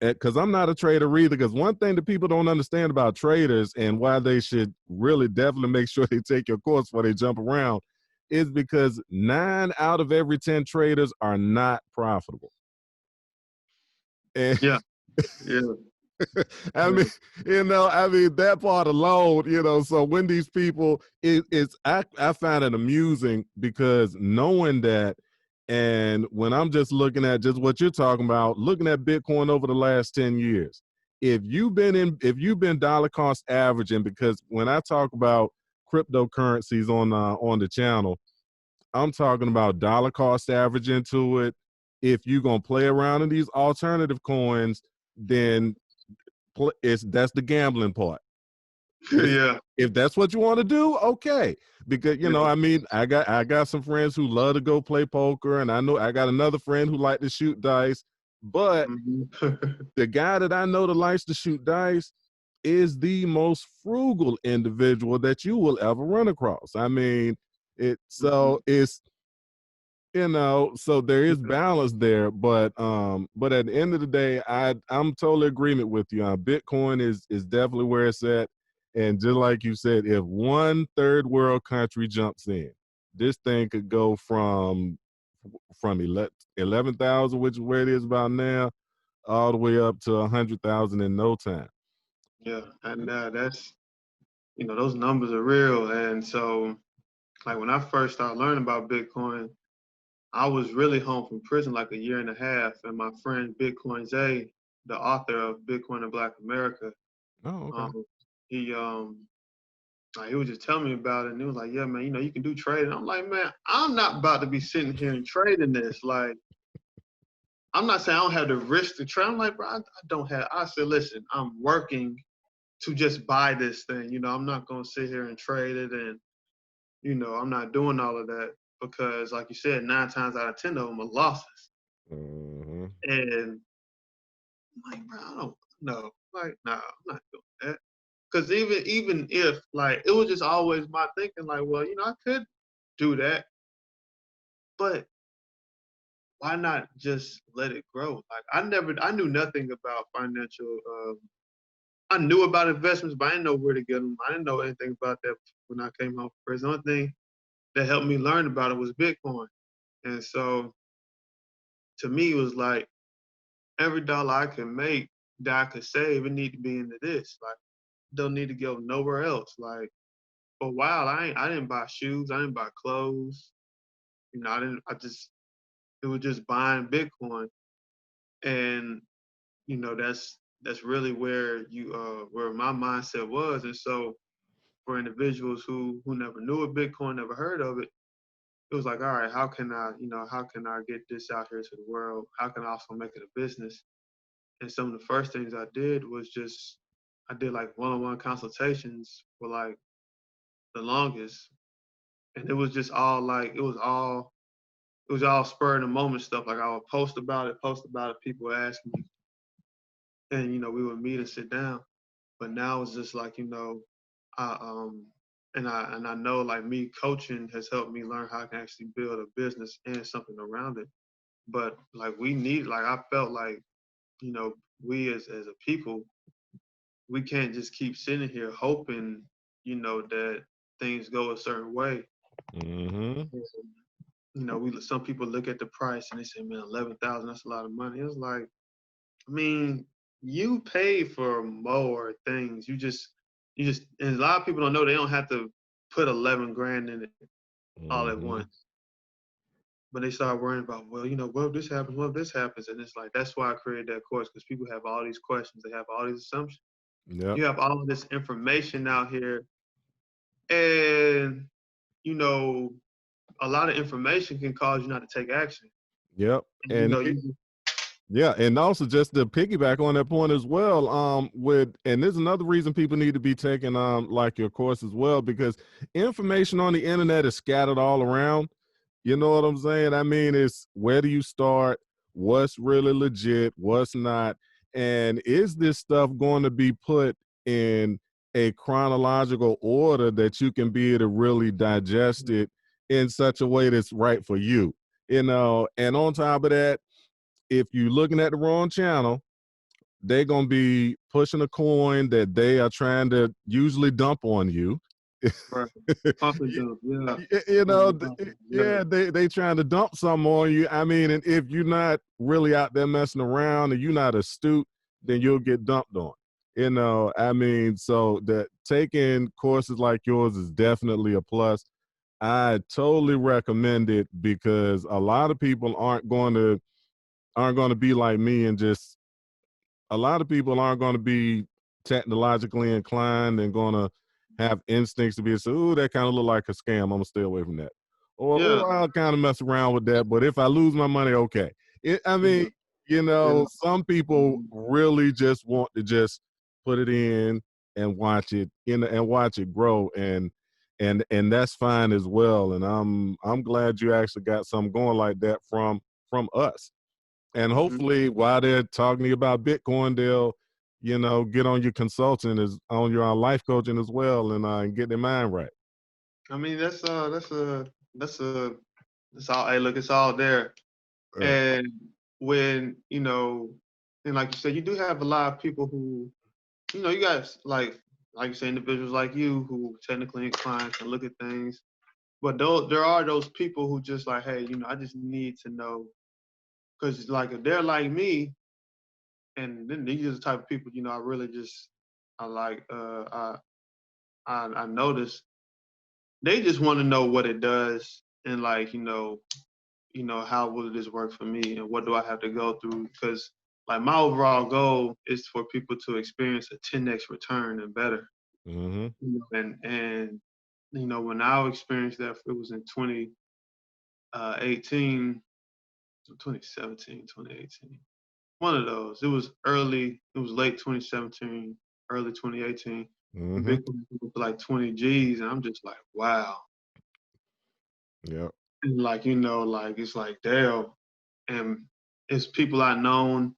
[SPEAKER 2] because I'm not a trader either. Because one thing that people don't understand about traders and why they should really definitely make sure they take your course before they jump around is because 9 out of every 10 traders are not profitable. And
[SPEAKER 3] Yeah, yeah,
[SPEAKER 2] I
[SPEAKER 3] yeah.
[SPEAKER 2] mean, I mean that part alone, So when these people, I find it amusing because knowing that, and when I'm just looking at just what you're talking about, looking at Bitcoin over the last 10 years, if you've been dollar cost averaging, because when I talk about cryptocurrencies on the channel, I'm talking about dollar cost averaging to it. If you're gonna play around in these alternative coins, then that's the gambling part. If
[SPEAKER 3] Yeah,
[SPEAKER 2] if that's what you want to do, okay. Because
[SPEAKER 3] yeah.
[SPEAKER 2] I mean, I got some friends who love to go play poker, and I know I got another friend who like to shoot dice. But
[SPEAKER 3] Mhm.
[SPEAKER 2] the guy that I know that likes to shoot dice is the most frugal individual that you will ever run across. I mean,
[SPEAKER 3] Mhm.
[SPEAKER 2] it's so there is balance there, but at the end of the day, I'm totally agreement with you. Bitcoin is definitely where it's at, and just like you said, if one third world country jumps in, this thing could go from 11,000, which is where it is about now, all the way up to 100,000 in no time.
[SPEAKER 3] Yeah, and those numbers are real. And so, like when I first started learning about Bitcoin, I was really home from prison like a year and a half, and my friend Bitcoin Zay, the author of Bitcoin in Black America,
[SPEAKER 2] Oh, okay.
[SPEAKER 3] um, he like he was just telling me about it, and he was like, "Yeah, man, you can do trading." I'm like, "Man, I'm not about to be sitting here and trading this. Like, I'm not saying I don't have the risk to trade. I'm like, bro, I don't have. I said, listen, I'm working to just buy this thing. I'm not gonna sit here and trade it, and I'm not doing all of that because, like you said, 9 times out of 10 of them are losses.
[SPEAKER 2] Mm-hmm.
[SPEAKER 3] And I'm like, bro, I don't know. Like, nah, I'm not doing that. Because even if like it was just always my thinking, like, well, I could do that, but why not just let it grow? Like I knew nothing about financial. I knew about investments, but I didn't know where to get them. I didn't know anything about that when I came home from prison. The only thing that helped me learn about it was Bitcoin. And so to me, it was like every dollar I can make that I could save, it need to be into this. Like, don't need to go nowhere else. Like for a while, I didn't buy shoes, I didn't buy clothes. It was just buying Bitcoin, and that's really where where my mindset was. And so for individuals who never knew of Bitcoin, never heard of it, it was like, all right, how can I get this out here to the world? How can I also make it a business? And some of the first things I did was I did like one-on-one consultations for like the longest. And it was just all like, it was all spur of the moment stuff. Like I would post about it, people would ask me, and we would meet and sit down. But now it's just like, I and I know like me coaching has helped me learn how I can actually build a business and something around it. But like I felt like, you know, we as a people, we can't just keep sitting here hoping, that things go a certain way.
[SPEAKER 2] Mm-hmm.
[SPEAKER 3] Some people look at the price and they say, man, 11,000, that's a lot of money. It's like, I mean, you pay for more things. And a lot of people don't know they don't have to put 11 grand in it all at
[SPEAKER 2] Mm-hmm.
[SPEAKER 3] once. But they start worrying about, well, what if this happens? What if this happens? And it's like, that's why I created that course, because people have all these questions. They have all these assumptions.
[SPEAKER 2] Yep.
[SPEAKER 3] You have all of this information out here. And, you know, a lot of information can cause you not to take action.
[SPEAKER 2] Yep.
[SPEAKER 3] And,
[SPEAKER 2] And yeah, and also just to piggyback on that point as well, and there's another reason people need to be taking like your course as well, because information on the internet is scattered all around. You know what I'm saying? I mean, it's where do you start? What's really legit? What's not? And is this stuff going to be put in a chronological order that you can be able to really digest it in such a way that's right for you? And on top of that, if you're looking at the wrong channel, they're going to be pushing a coin that they are trying to usually dump on you.
[SPEAKER 3] right. Pump and dump, yeah.
[SPEAKER 2] You know,
[SPEAKER 3] Yeah.
[SPEAKER 2] yeah, they trying to dump something on you. I mean, and if you're not really out there messing around and you're not astute, then you'll get dumped on. I mean, so that taking courses like yours is definitely a plus. I totally recommend it because a lot of people aren't going to be like me and just a lot of people aren't going to be technologically inclined and going to have instincts to be so, ooh, that kind of look like a scam. I'm gonna stay away from that. Or,
[SPEAKER 3] Yeah.
[SPEAKER 2] oh, I'll kind of mess around with that, but if I lose my money, okay. I mean,
[SPEAKER 3] Mhm. Yeah.
[SPEAKER 2] some people
[SPEAKER 3] Mhm.
[SPEAKER 2] really just want to just put it in and watch it and watch it grow, and that's fine as well. And I'm glad you actually got something going like that from us. And
[SPEAKER 3] Mhm.
[SPEAKER 2] hopefully while they're talking to you about Bitcoin, they'll, get on your consulting on your life coaching as well and get their mind right.
[SPEAKER 3] I mean, that's it's all, hey, look, it's all there.
[SPEAKER 2] Uh,
[SPEAKER 3] And when, and like you said, you do have a lot of people who, you guys like you say, individuals like you who technically inclined can look at things. But there are those people who just like, hey, I just need to know. Because like if they're like me, and then these are the type of people, I really just I like I noticed they just want to know what it does and like, how will this work for me and what do I have to go through? Because like my overall goal is for people to experience a 10x return and better.
[SPEAKER 2] Mm-hmm.
[SPEAKER 3] And when I experienced that, it was in 2018, 2017, 2018. One of those. It was late 2017, early 2018. And
[SPEAKER 2] Mm-hmm.
[SPEAKER 3] Bitcoin was like 20 G's, and I'm just like, wow.
[SPEAKER 2] Yep.
[SPEAKER 3] And like, it's like, damn. And it's people I known,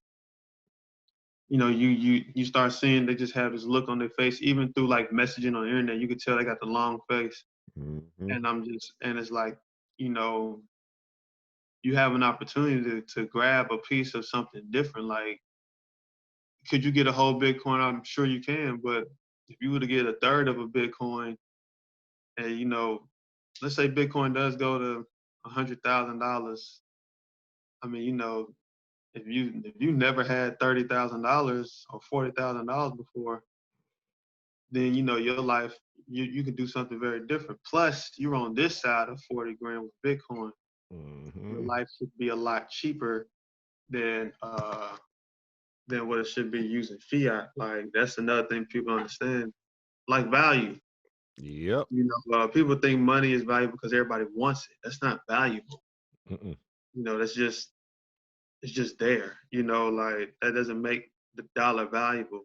[SPEAKER 3] you start seeing they just have this look on their face, even through like messaging on the internet, you could tell they got the long face.
[SPEAKER 2] Mm-hmm.
[SPEAKER 3] And it's like, you know, you have an opportunity to grab a piece of something different. Like, could you get a whole Bitcoin? I'm sure you can, but if you were to get a third of a Bitcoin, and let's say Bitcoin does go to $100,000. I mean, if you never had $30,000 or $40,000 before, then your life you can do something very different. Plus, you're on this side of 40 grand with Bitcoin. Your
[SPEAKER 2] Mm-hmm.
[SPEAKER 3] life should be a lot cheaper than what it should be using fiat. Like that's another thing people understand. Like value.
[SPEAKER 2] Yep.
[SPEAKER 3] People think money is valuable because everybody wants it. That's not valuable.
[SPEAKER 2] Mm-mm.
[SPEAKER 3] That's just it's just there. Like that doesn't make the dollar valuable.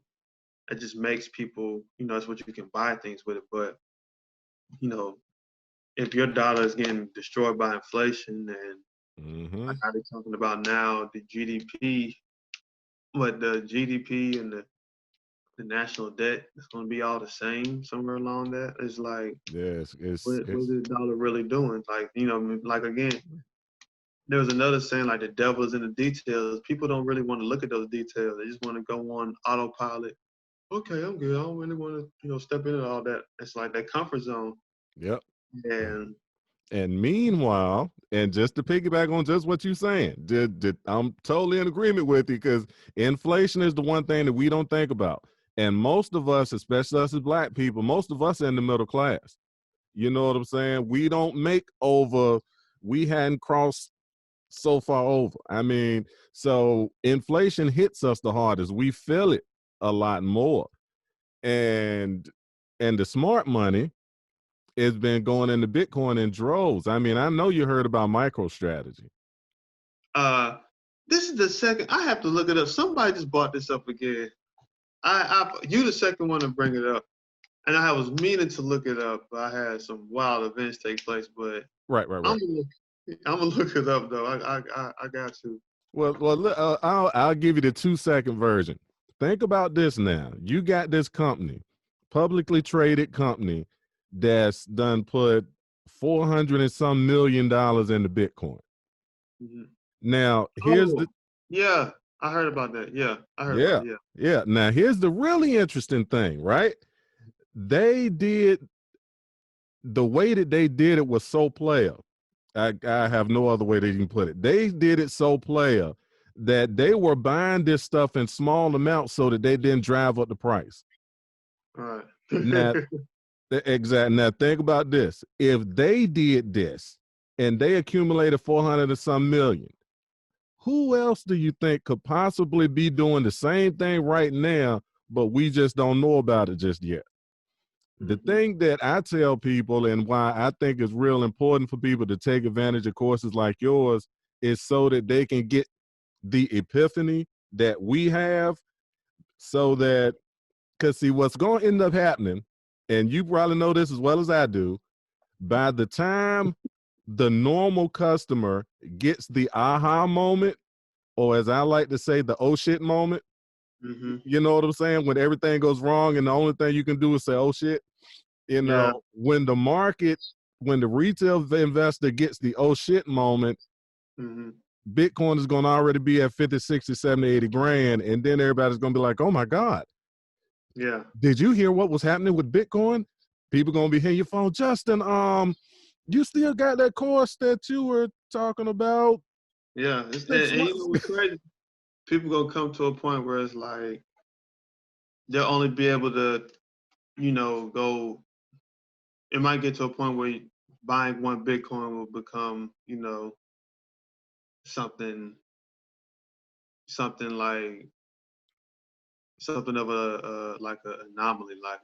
[SPEAKER 3] It just makes people, that's what you can buy things with it. But you know, if your dollar is getting destroyed by inflation and
[SPEAKER 2] Mm-hmm.
[SPEAKER 3] like how they're talking about now, the GDP and the national debt is going to be all the same somewhere along that. It's like,
[SPEAKER 2] Yes,
[SPEAKER 3] what is
[SPEAKER 2] it's
[SPEAKER 3] the dollar really doing? Like, like again, there was another saying like the devil is in the details. People don't really want to look at those details. They just want to go on autopilot. Okay, I'm good. I don't really want to, step into all that. It's like that comfort zone.
[SPEAKER 2] yep.
[SPEAKER 3] And
[SPEAKER 2] And meanwhile, and just to piggyback on just what you're saying, I'm totally in agreement with you because inflation is the one thing that we don't think about. And most of us, especially us as black people, most of us are in the middle class. You know what I'm saying? We don't make over, we hadn't crossed so far over. I mean, so inflation hits us the hardest. We feel it a lot more. And the smart money has been going into Bitcoin in droves. I mean, I know you heard about MicroStrategy.
[SPEAKER 3] uh, this is the second. I have to look it up. Somebody just brought this up again. You the second one to bring it up, and I was meaning to look it up. But I had some wild events take place, but
[SPEAKER 2] Right.
[SPEAKER 3] I'm gonna look it up though. I got to.
[SPEAKER 2] Well, I'll give you the 2-second version. Think about this now. You got this company, publicly traded company, that's done put 400 and some $1 million into Bitcoin.
[SPEAKER 3] Mhm.
[SPEAKER 2] Now, here's
[SPEAKER 3] Oh,
[SPEAKER 2] the
[SPEAKER 3] yeah, I heard about that. Yeah, I heard
[SPEAKER 2] yeah,
[SPEAKER 3] about it. Yeah.
[SPEAKER 2] yeah. Now, here's the really interesting thing, right? They did the way that they did it was so player. I have no other way that you can put it. They did it so player that they were buying this stuff in small amounts so that they didn't drive up the price.
[SPEAKER 3] All right.
[SPEAKER 2] Now, exactly. Now, think about this. If they did this and they accumulated 400 and some million, who else do you think could possibly be doing the same thing right now, but we just don't know about it just yet? The thing that I tell people and why I think is real important for people to take advantage of courses like yours is so that they can get the epiphany that we have, so that, because see, what's going to end up happening, and you probably know this as well as I do, by the time the normal customer gets the aha moment, or as I like to say, the oh shit moment,
[SPEAKER 3] Mm-hmm.
[SPEAKER 2] you know what I'm saying? When everything goes wrong and the only thing you can do is say, oh shit.
[SPEAKER 3] Yeah.
[SPEAKER 2] When the retail investor gets the oh shit moment,
[SPEAKER 3] Mm-hmm.
[SPEAKER 2] Bitcoin is going to already be at 50, 60, 70, 80 grand. And then everybody's going to be like, oh my God,
[SPEAKER 3] Yeah.
[SPEAKER 2] did you hear what was happening with Bitcoin? People going to be hitting your phone. Justin, you still got that course that you were talking about
[SPEAKER 3] Yeah.
[SPEAKER 2] 6
[SPEAKER 3] And you
[SPEAKER 2] months?
[SPEAKER 3] know what's crazy? People gonna come to a point where it's like they'll only be able to, go it might get to a point where buying one Bitcoin will become, something something like something of a like an anomaly. Like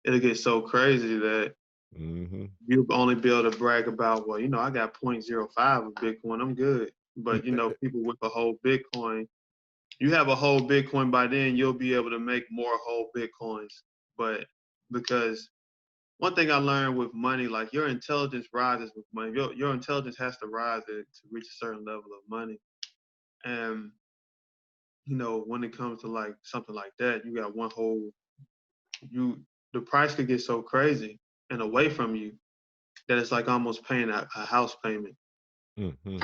[SPEAKER 3] it'll get so crazy that
[SPEAKER 2] Mm-hmm.
[SPEAKER 3] you'll only be able to brag about, well, I got 0.05 of Bitcoin, I'm good. But people with a whole Bitcoin, you have a whole Bitcoin by then, you'll be able to make more whole Bitcoins. But because one thing I learned with money, like your intelligence rises with money. Your intelligence has to rise to reach a certain level of money. And when it comes to like something like that, you got one whole the price could get so crazy and away from you that it's like almost paying a house payment.
[SPEAKER 2] Mm-hmm.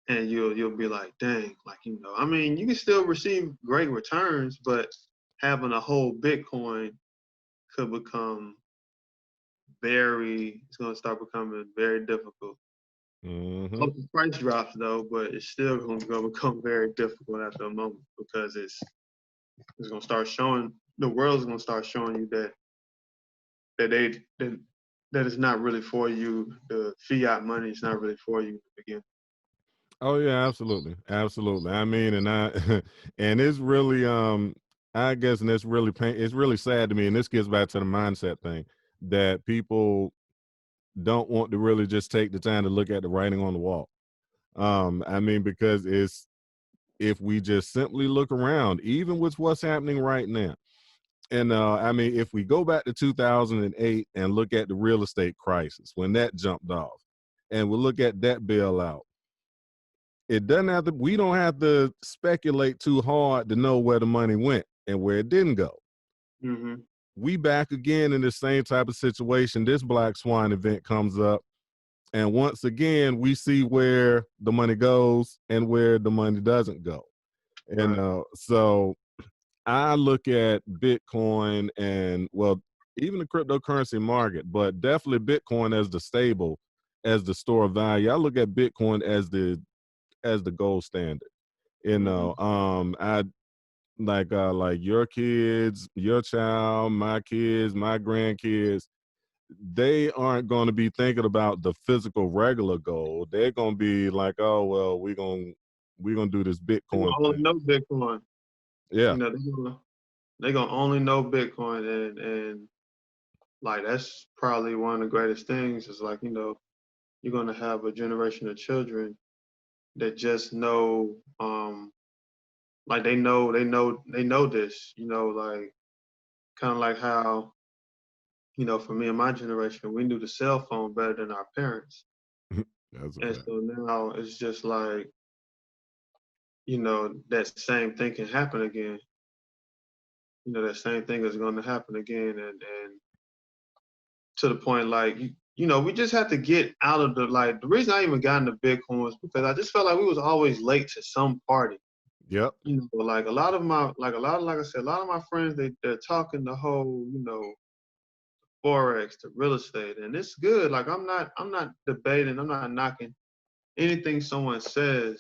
[SPEAKER 3] And you'll be like, dang, like I mean, you can still receive great returns, but having a whole Bitcoin could become it's gonna start becoming very difficult.
[SPEAKER 2] Mm-hmm.
[SPEAKER 3] Hope the price drops though, but it's still gonna become very difficult after a moment because it's gonna start showing the world's gonna start showing you that they that it's not really for you. The fiat money is not really for you to begin.
[SPEAKER 2] Oh yeah, absolutely, absolutely. I mean, and and it's really, I guess, and it's really it's really sad to me, and this gets back to the mindset thing that people don't want to really just take the time to look at the writing on the wall. I mean, because if we just simply look around, even with what's happening right now, and I mean, if we go back to 2008 and look at the real estate crisis when that jumped off, and we look at that bailout, it doesn't have to. We don't have to speculate too hard to know where the money went and where it didn't go.
[SPEAKER 3] Mm-hmm.
[SPEAKER 2] We back again in the same type of situation. This Black Swan event comes up, and once again, we see where the money goes and where the money doesn't go. And
[SPEAKER 3] Right.
[SPEAKER 2] So I look at Bitcoin and, well, even the cryptocurrency market, but definitely Bitcoin as the stable, as the store of value. I look at Bitcoin as the gold standard.
[SPEAKER 3] Mm-hmm.
[SPEAKER 2] I like your kids, your child, my kids, my grandkids, they aren't going to be thinking about the physical regular gold. They're going to be like, oh well, we're gonna do this
[SPEAKER 3] They
[SPEAKER 2] Bitcoin
[SPEAKER 3] gonna only
[SPEAKER 2] thing.
[SPEAKER 3] know Bitcoin.
[SPEAKER 2] Yeah,
[SPEAKER 3] They gonna only know Bitcoin, and like that's probably one of the greatest things is like you're gonna have a generation of children that just know like they know this like kind of like how for me and my generation we knew the cell phone better than our parents,
[SPEAKER 2] that's a
[SPEAKER 3] and
[SPEAKER 2] fact.
[SPEAKER 3] so now it's just like that same thing can happen again. That same thing is going to happen again, and to the point like we just have to get out of the reason I even got into Bitcoin was because I just felt like we was always late to some party.
[SPEAKER 2] Yep.
[SPEAKER 3] Like a lot of my like I said, a lot of my friends they're talking the whole forex to real estate, and it's good. Like I'm not debating, I'm not knocking anything someone says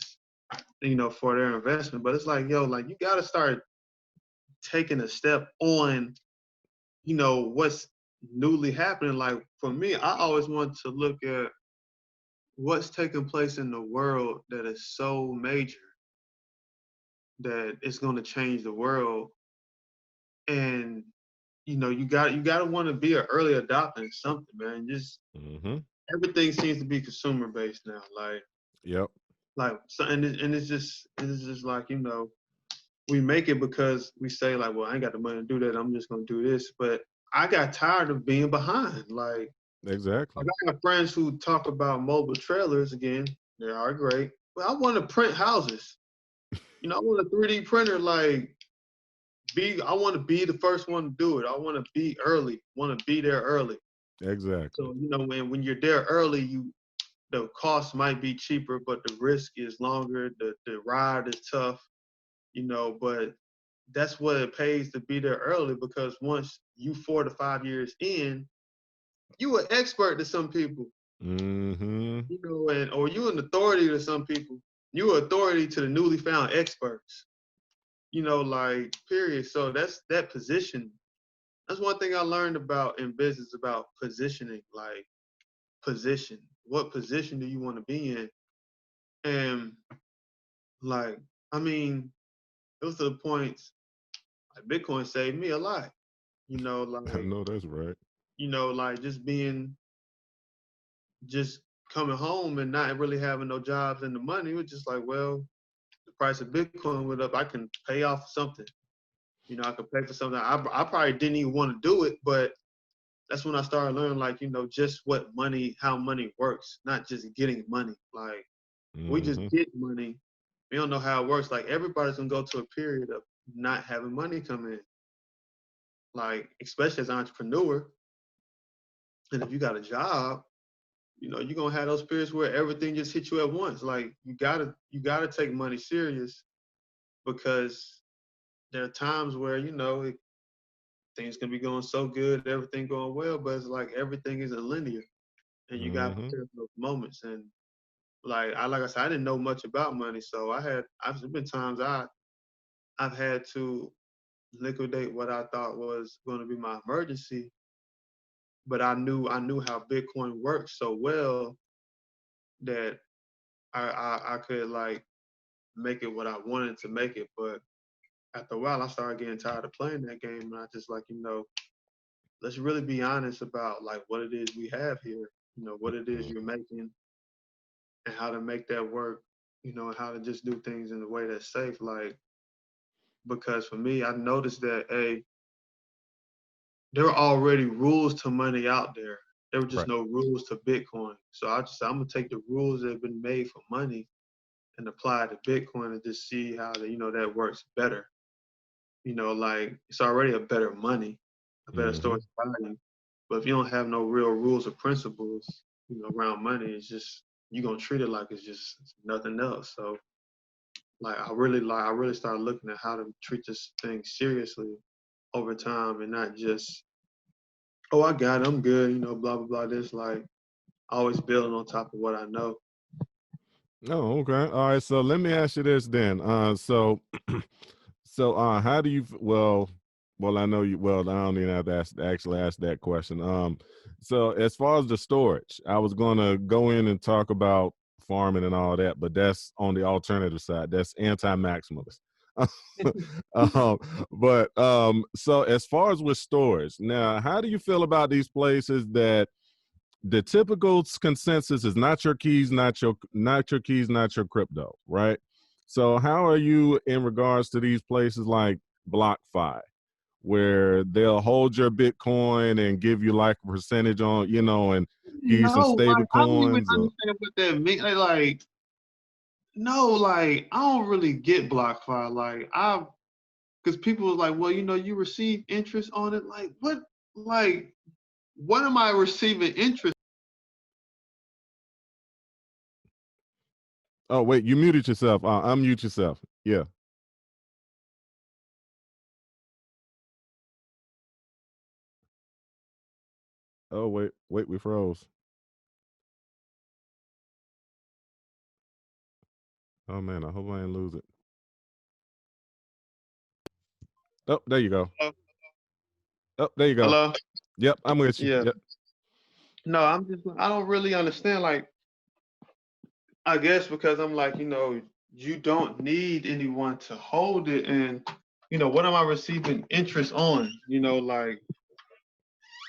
[SPEAKER 3] for their investment, but it's like like you got to start taking a step on what's newly happening. Like for me, I always want to look at what's taking place in the world that is so major that it's going to change the world. And you got to want to be an early adopter in something, man. Just
[SPEAKER 2] Mm-hmm.
[SPEAKER 3] everything seems to be consumer based now.
[SPEAKER 2] Yep.
[SPEAKER 3] Like so, and it's just like we make it because we say like, well, I ain't got the money to do that. I'm just gonna do this. But I got tired of being behind. Like
[SPEAKER 2] Exactly.
[SPEAKER 3] I got friends who talk about mobile trailers again. They are great, but I want to print houses. I want a 3D printer. I want to be the first one to do it. I want to be early. Want to be there early.
[SPEAKER 2] Exactly.
[SPEAKER 3] So when you're there early, the cost might be cheaper, but the risk is longer. The ride is tough. But that's what it pays to be there early because once you 4 to 5 years in, you an expert to some people.
[SPEAKER 2] Mm-hmm.
[SPEAKER 3] And or you an authority to some people. You an authority to the newly found experts. Like period. So that's that position. that's one thing I learned about in business about positioning, like position. What position do you want to be in? And like, I mean, it was to the point like Bitcoin saved me a lot. You know,
[SPEAKER 2] I
[SPEAKER 3] like,
[SPEAKER 2] know that's right.
[SPEAKER 3] like just coming home and not really having no jobs and the money. It was just like, well, the price of Bitcoin went up. I can pay off something. I could pay for something. I probably didn't even want to do it, but that's when I started learning, like, just how money works, not just getting money. Like, we just
[SPEAKER 2] Hmm.
[SPEAKER 3] get money. We don't know how it works. Like, everybody's gonna go to a period of not having money come in. Like, especially as an entrepreneur, and if you got a job, you're gonna have those periods where everything just hits you at once. Like, you gotta take money serious because there are times where things can be going so good, everything going well, but it's like everything isn't linear, and you got to
[SPEAKER 2] Hmm.
[SPEAKER 3] prepare for those moments. And like I said, I didn't know much about money, so I've been times I've had to liquidate what I thought was going to be my emergency, but I knew how Bitcoin works so well that I could like make it what I wanted to make it. But after a while, I started getting tired of playing that game, and I just like let's really be honest about like what it is we have here. What it is you're making and how to make that work. And how to just do things in a way that's safe. Like, because for me, I noticed that there were already rules to money out there. There were just
[SPEAKER 2] Right.
[SPEAKER 3] no rules to Bitcoin. So I'm gonna take the rules that have been made for money and apply it to Bitcoin and just see how that works better. Like, it's already a better money, a better
[SPEAKER 2] Hmm.
[SPEAKER 3] storage value. But if you don't have no real rules or principles, around money, it's just you're gonna treat it like it's nothing else. So like I really started looking at how to treat this thing seriously over time and not just, oh, I got it, I'm good, blah blah blah. This like always building on top of what I know.
[SPEAKER 2] Oh, okay. All right. So let me ask you this then. How do you? Well, I know you. Well, I don't even have to actually ask that question. So as far as the storage, I was gonna go in and talk about farming and all that, but that's on the alternative side. That's anti-maximalist. um, so as far as with storage, now, how do you feel about these places that the typical consensus is not your keys, not your crypto, right? So how are you in regards to these places like BlockFi, where they'll hold your Bitcoin and give you like a percentage on, and give you some
[SPEAKER 3] No,
[SPEAKER 2] stable
[SPEAKER 3] like I don't even
[SPEAKER 2] coins? Or,
[SPEAKER 3] understand what that means. Like, no, like I don't really get BlockFi. Because people was like, well, you receive interest on it. Like, what? Like, what am I receiving interest?
[SPEAKER 2] oh wait, you muted yourself. Unmute yourself. Yeah. Oh wait, we froze. Oh man, I hope I didn't lose it. Oh, there you go.
[SPEAKER 3] Hello?
[SPEAKER 2] Oh, there you go.
[SPEAKER 3] Hello?
[SPEAKER 2] Yep, I'm with you.
[SPEAKER 3] Yeah.
[SPEAKER 2] Yep.
[SPEAKER 3] No, I don't really understand. Like, I guess because I'm like, you don't need anyone to hold it. And, what am I receiving interest on? Like,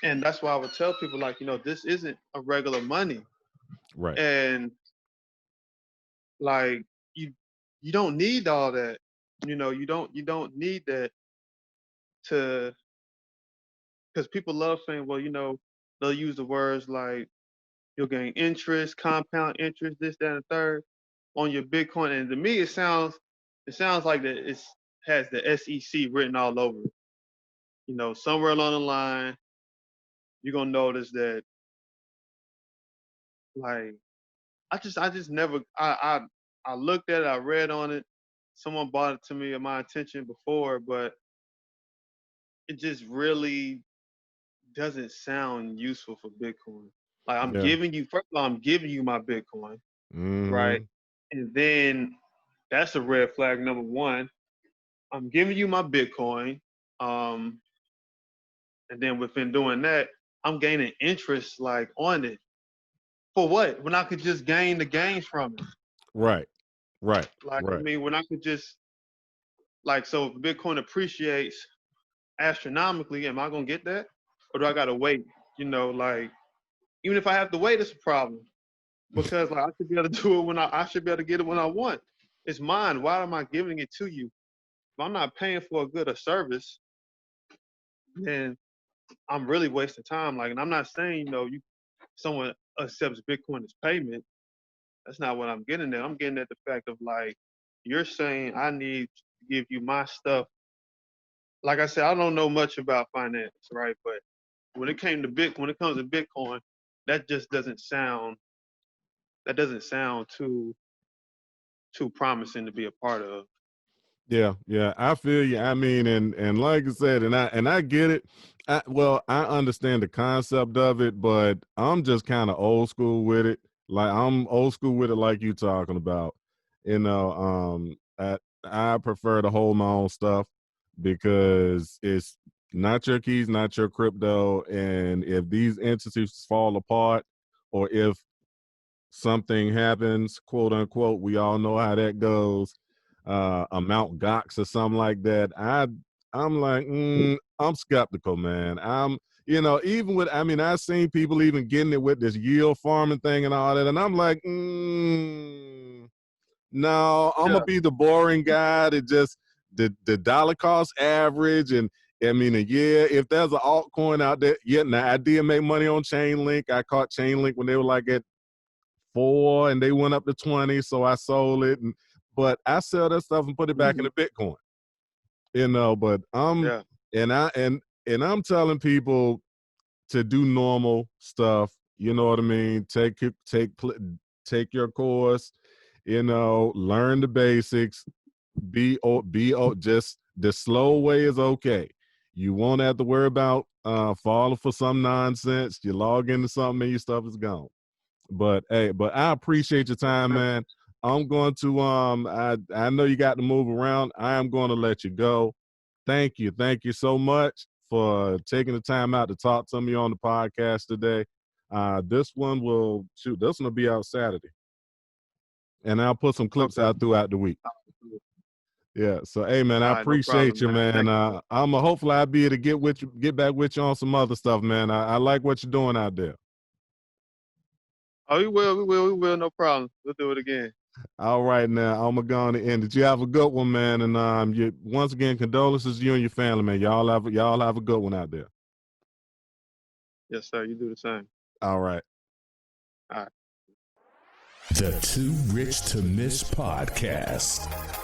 [SPEAKER 3] and that's why I would tell people, like, this isn't a regular money.
[SPEAKER 2] Right.
[SPEAKER 3] And like, you don't need all that. You don't need that to, because people love saying, well, they'll use the words like you'll gain interest, compound interest, this, that, and the third on your Bitcoin. And to me, it sounds like that it has the SEC written all over it. Somewhere along the line, you're gonna notice that like I just never I looked at it, I read on it, someone brought it to me at my attention before, but it just really doesn't sound useful for Bitcoin. Like
[SPEAKER 2] Yeah.
[SPEAKER 3] first of all, I'm giving you my Bitcoin, right?
[SPEAKER 2] Hmm.
[SPEAKER 3] And then that's a red flag number one. I'm giving you my Bitcoin. Um, And then within doing that, I'm gaining interest like on it. For what? When I could just gain the gains from it.
[SPEAKER 2] Right. Right.
[SPEAKER 3] Like, I
[SPEAKER 2] Right.
[SPEAKER 3] mean, when I could just like, so if Bitcoin appreciates astronomically, am I gonna get that? Or do I gotta wait? You know, like even if I have to wait, it's a problem. Because like I should be able to do it when I should be able to get it when I want. It's mine. Why am I giving it to you? If I'm not paying for a good or service, then I'm really wasting time. Like, and I'm not saying, you know, someone accepts Bitcoin as payment. That's not what I'm getting at. I'm getting at the fact of like, you're saying I need to give you my stuff. Like I said, I don't know much about finance, right? But when it comes to Bitcoin, that just doesn't sound too promising to be a part of.
[SPEAKER 2] Yeah, yeah, I feel you. I mean, and like I said, and I get it. I understand the concept of it, but I'm just kind of old school with it. Like I'm old school with it, like you talking about. You know, I prefer to hold my own stuff because it's not your keys, not your crypto, and if these entities fall apart, or if something happens, quote unquote, we all know how that goes. A Mount Gox or something like that. I'm like, I'm skeptical, man. Even with, I mean, I've seen people even getting it with this yield farming thing and all that, and I'm like, no, I'm
[SPEAKER 3] Yeah.
[SPEAKER 2] gonna be the boring guy that just the dollar cost average. And I mean, yeah, if there's an altcoin out there, yeah, now I did make money on Chainlink. I caught Chainlink when they were like at 4 and they went up to 20, so I sold it. But I sell that stuff and put it back into Bitcoin. But
[SPEAKER 3] Yeah.
[SPEAKER 2] I'm telling people to do normal stuff. You know what I mean? Take your course. Learn the basics. Just the slow way is okay. You won't have to worry about falling for some nonsense. You log into something and your stuff is gone. But I appreciate your time, man. I'm going to I know you got to move around. I am going to let you go. Thank you so much for taking the time out to talk to me on the podcast today. This one will be out Saturday, and I'll put some clips out throughout the week. Yeah. So hey, man, I
[SPEAKER 3] All right, no
[SPEAKER 2] appreciate
[SPEAKER 3] problem,
[SPEAKER 2] you, man. Hopefully I'll be able to get back with you on some other stuff, man. I like what you're doing out there.
[SPEAKER 3] Oh, we will, no problem. We'll do it again.
[SPEAKER 2] All right, now I'm gonna end it. You have a good one, man, and once again, condolences to you and your family, man. Y'all have a good one out there.
[SPEAKER 3] Yes, sir. You do the same.
[SPEAKER 2] All right.
[SPEAKER 3] All right.
[SPEAKER 1] The Too Rich to Miss podcast.